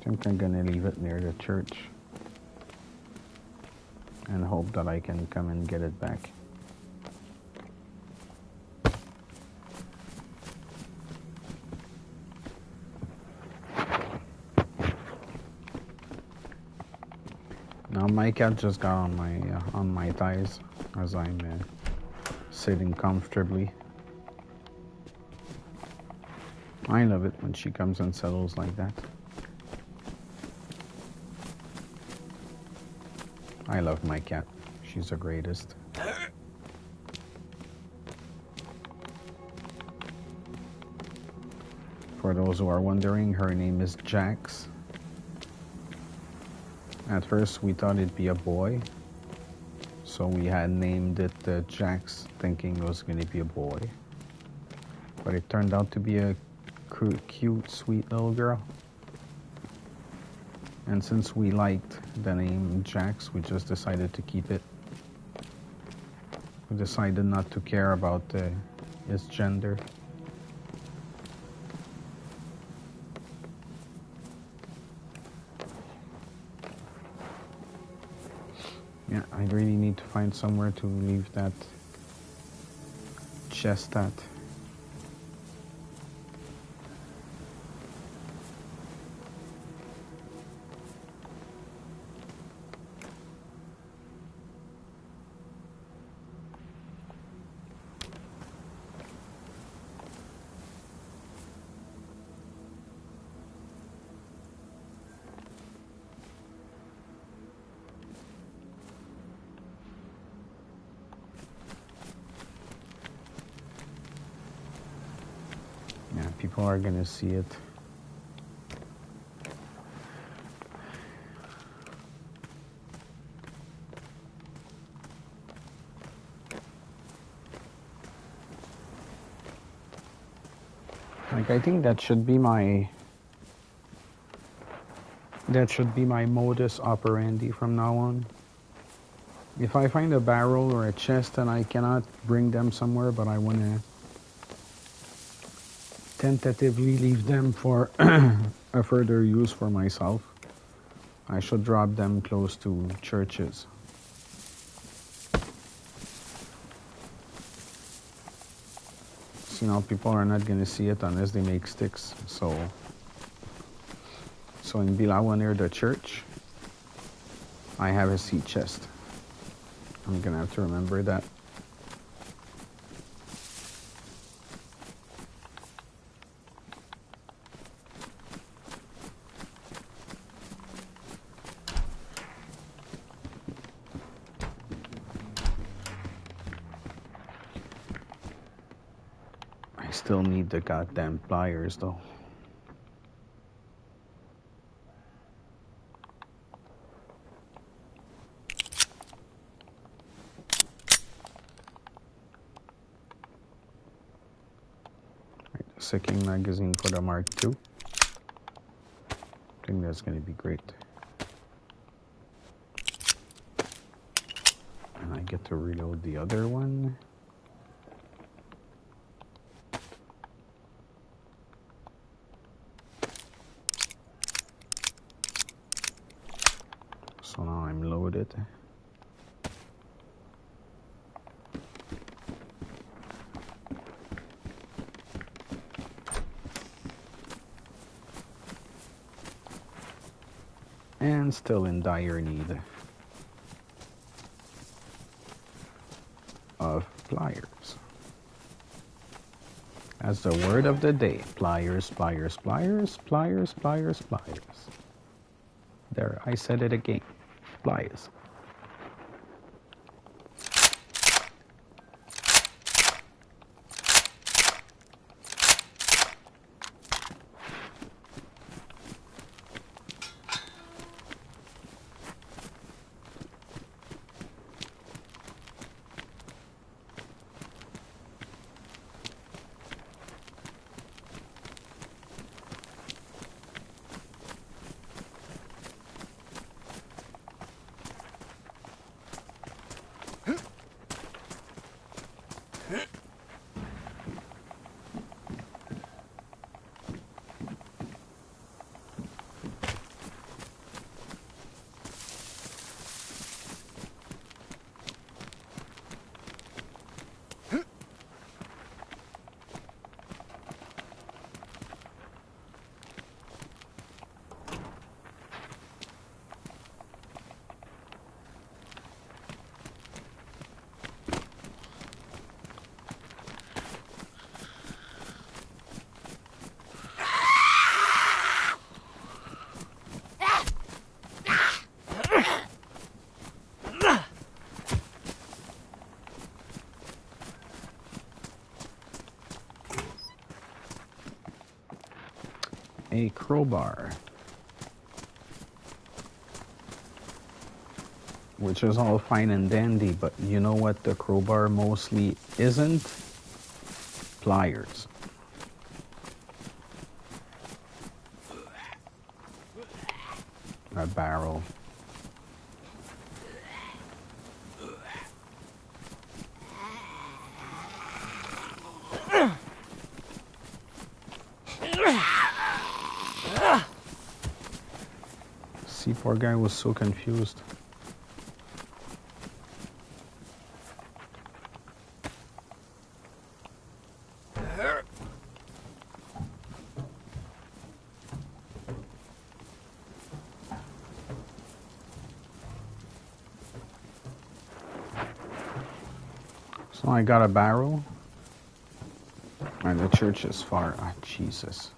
I think I'm gonna leave it near the church and hope that I can come and get it back. Now my cat just got on my thighs as I'm sitting comfortably. I love it when she comes and settles like that. I love my cat. She's the greatest. For those who are wondering, her name is Jax. At first we thought it'd be a boy, So we had named it Jax, thinking it was going to be a boy. But it turned out to be a cute, sweet little girl. And since we liked the name Jax, we just decided to keep it. We decided not to care about his gender. Yeah, I really need to find somewhere to leave that chest at. Yeah, people are gonna see it. Like, I think that should be my modus operandi from now on. If I find a barrel or a chest and I cannot bring them somewhere, but I want to tentatively leave them for a further use for myself, I should drop them close to churches. So, people are not going to see it unless they make sticks. So in Bilawa near the church, I have a sea chest. I'm going to have to remember that. I still need the goddamn pliers, though. Second magazine for the Mark II. I think that's going to be great. And I get to reload the other one. So now I'm loaded. And still in dire need of pliers. That's the word of the day. Pliers, pliers, pliers, pliers, pliers, pliers. There, I said it again. Pliers. A crowbar. which is all fine and dandy, but you know what the crowbar mostly isn't? Pliers. A barrel. See, poor guy was so confused. So I got a barrel, and the church is far. Ah, Jesus.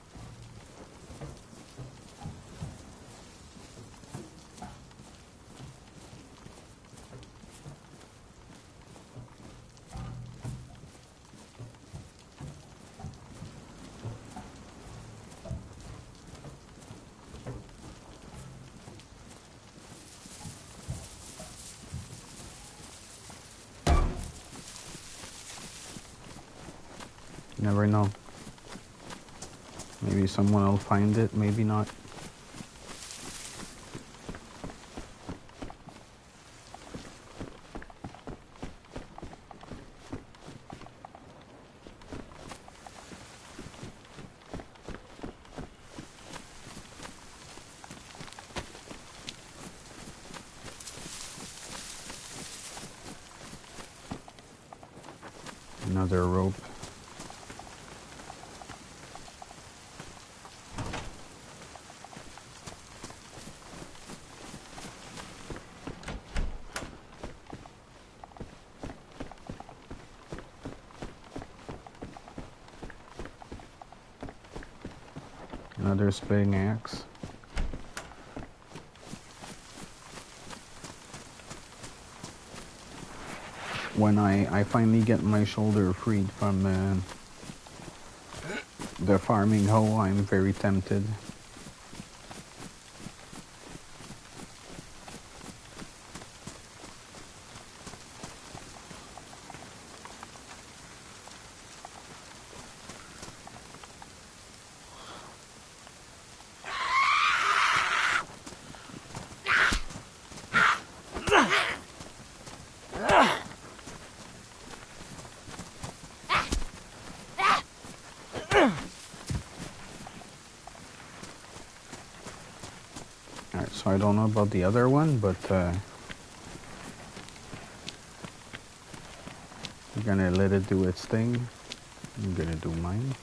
Never know. Maybe someone will find it, maybe not. Another rope. Another spitting axe. When I finally get my shoulder freed from the farming hoe, I'm very tempted. Alright, so I don't know about the other one, but we're gonna let it do its thing. I'm gonna do mine.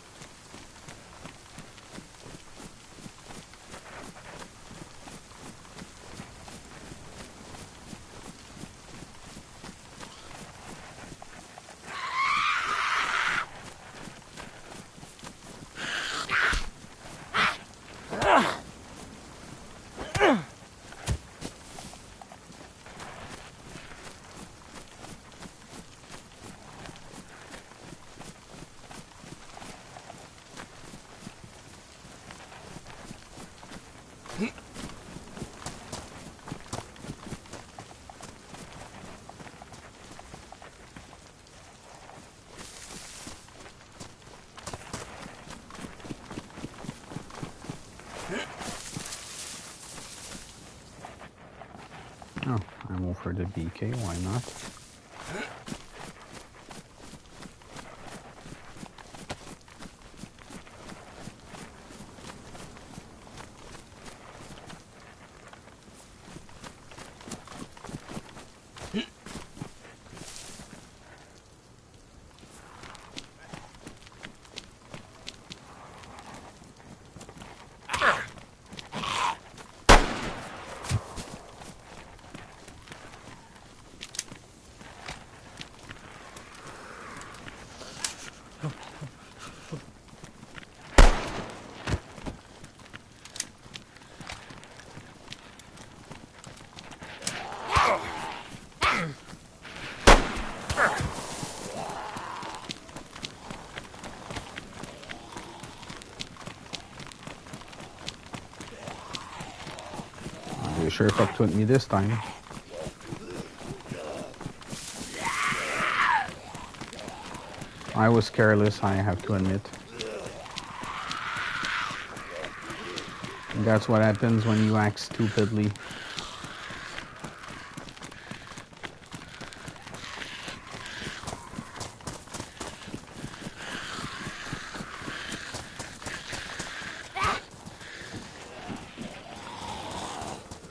Oh, ammo for the BK, why not? They sure fucked with me this time. I was careless, I have to admit. That's what happens when you act stupidly.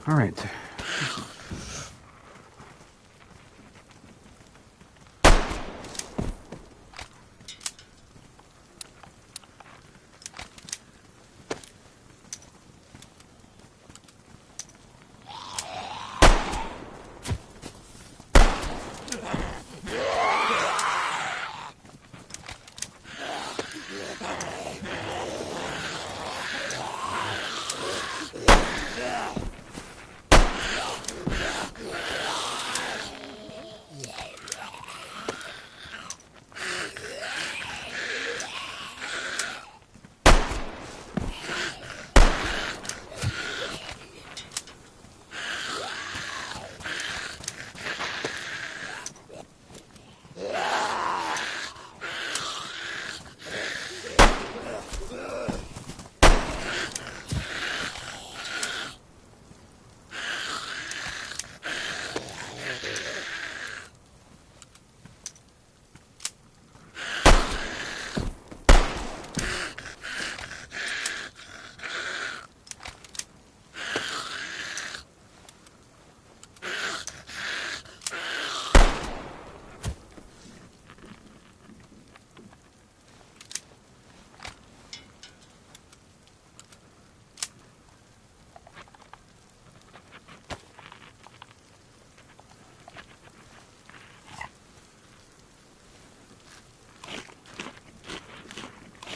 All right.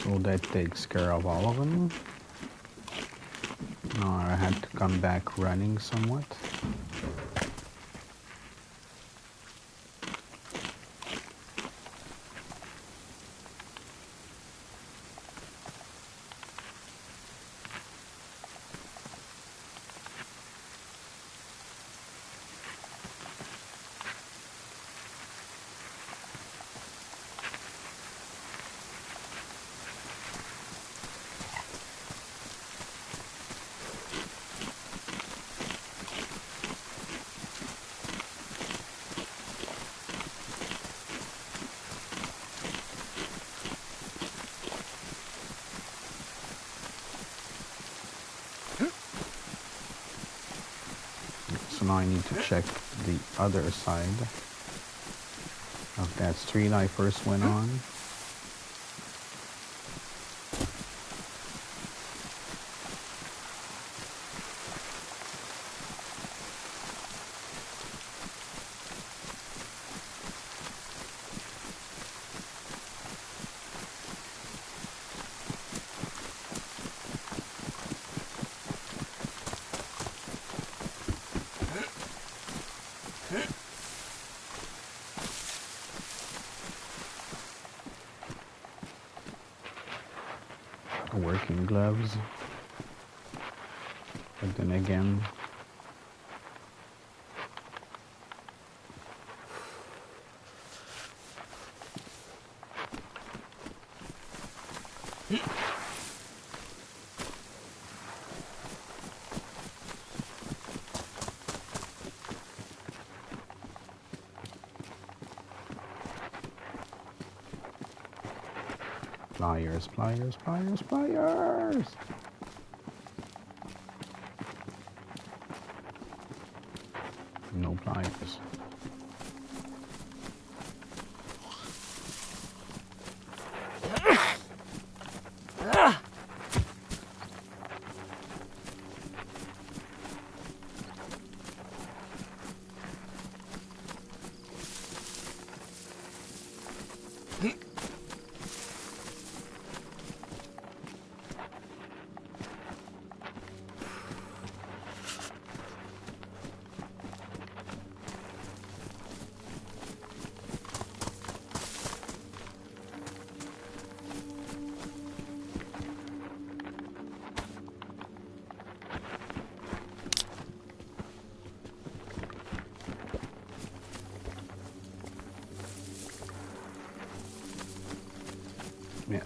So that takes care of all of them. Now I had to come back running somewhat. So now I need to check the other side of that street I first went on. Working gloves, but then again, pliers, pliers, pliers, pliers. No pliers.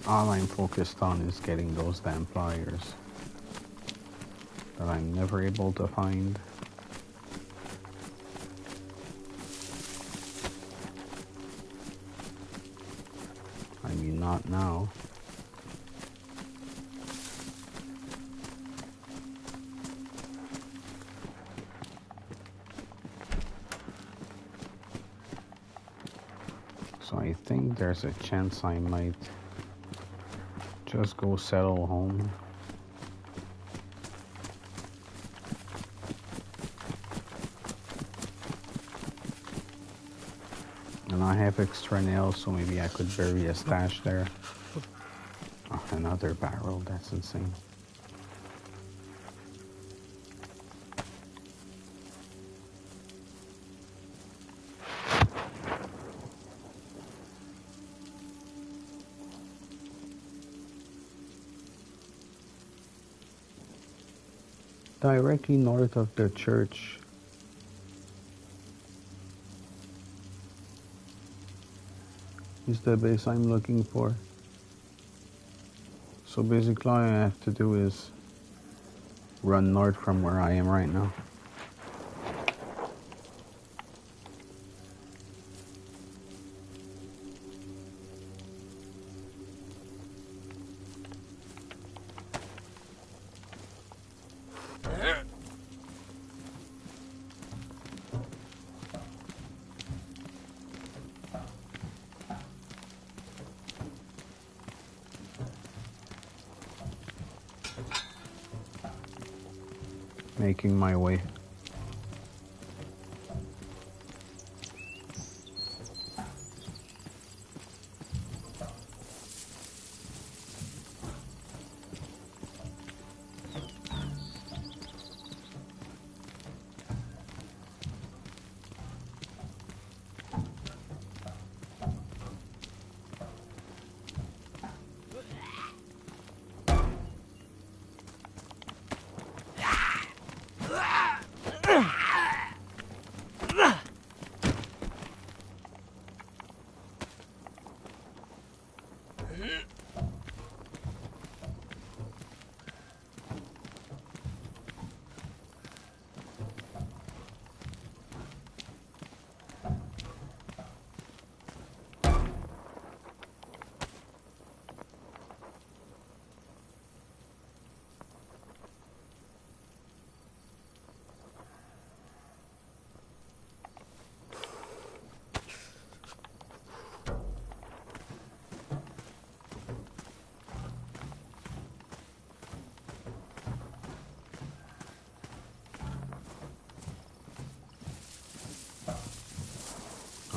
all I'm focused on is getting those damn pliers that I'm never able to find. I mean, not now. So I think there's a chance I might just go settle home. And I have extra nails, so maybe I could bury a stash there. Oh, another barrel, that's insane. Directly north of the church is the base I'm looking for. So basically all I have to do is run north from where I am right now. Making my way.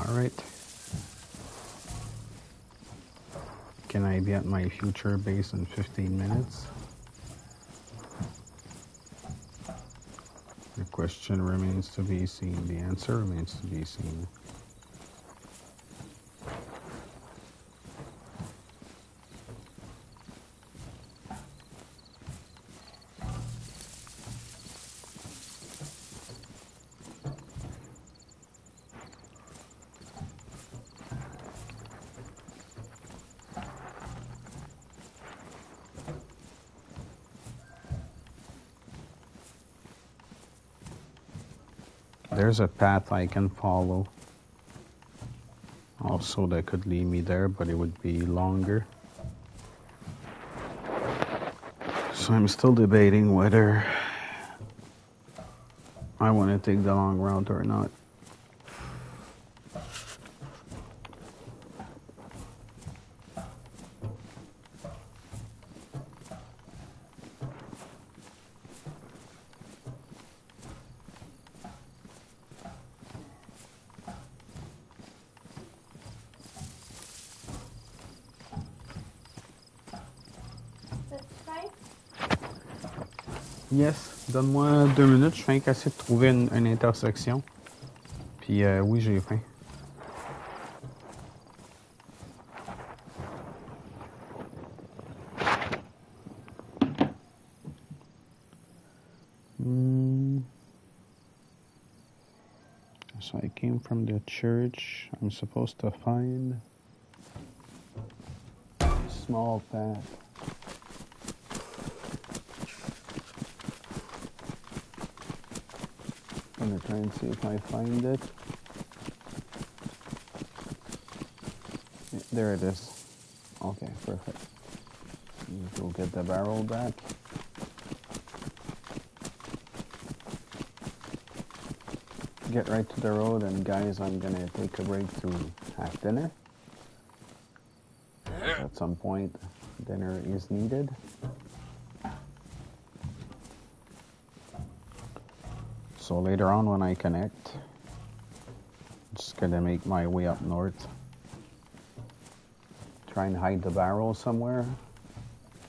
Alright. Can I be at my future base in 15 minutes? The question remains to be seen. The answer remains to be seen. There's a path I can follow. Also, that could lead me there, but it would be longer. So I'm still debating whether I want to take the long route or not. Yes, donne-moi 2 minutes, je fais qu'essayer de trouver une intersection. Puis oui, j'ai faim. So I came from the church. I'm supposed to find small path. I'm gonna try and see if I find it. Yeah, there it is. Okay, perfect. We'll get the barrel back. Get right to the road, and guys, I'm gonna take a break to have dinner. At some point, dinner is needed. So later on when I connect, I'm just gonna make my way up north. Try and hide the barrel somewhere.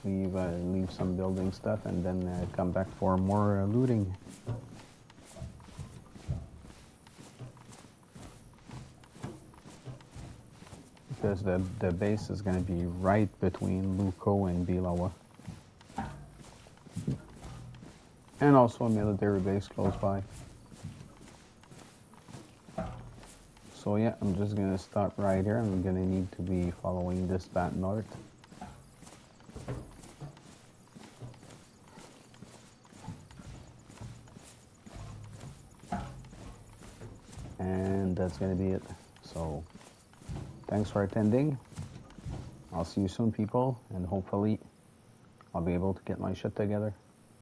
Leave some building stuff, and then come back for more looting. Because the base is going to be right between Luco and Bilawa. And also a military base close by. So yeah, I'm just going to stop right here. I'm going to need to be following this back north. And that's going to be it. So thanks for attending. I'll see you soon, people, and hopefully I'll be able to get my shit together.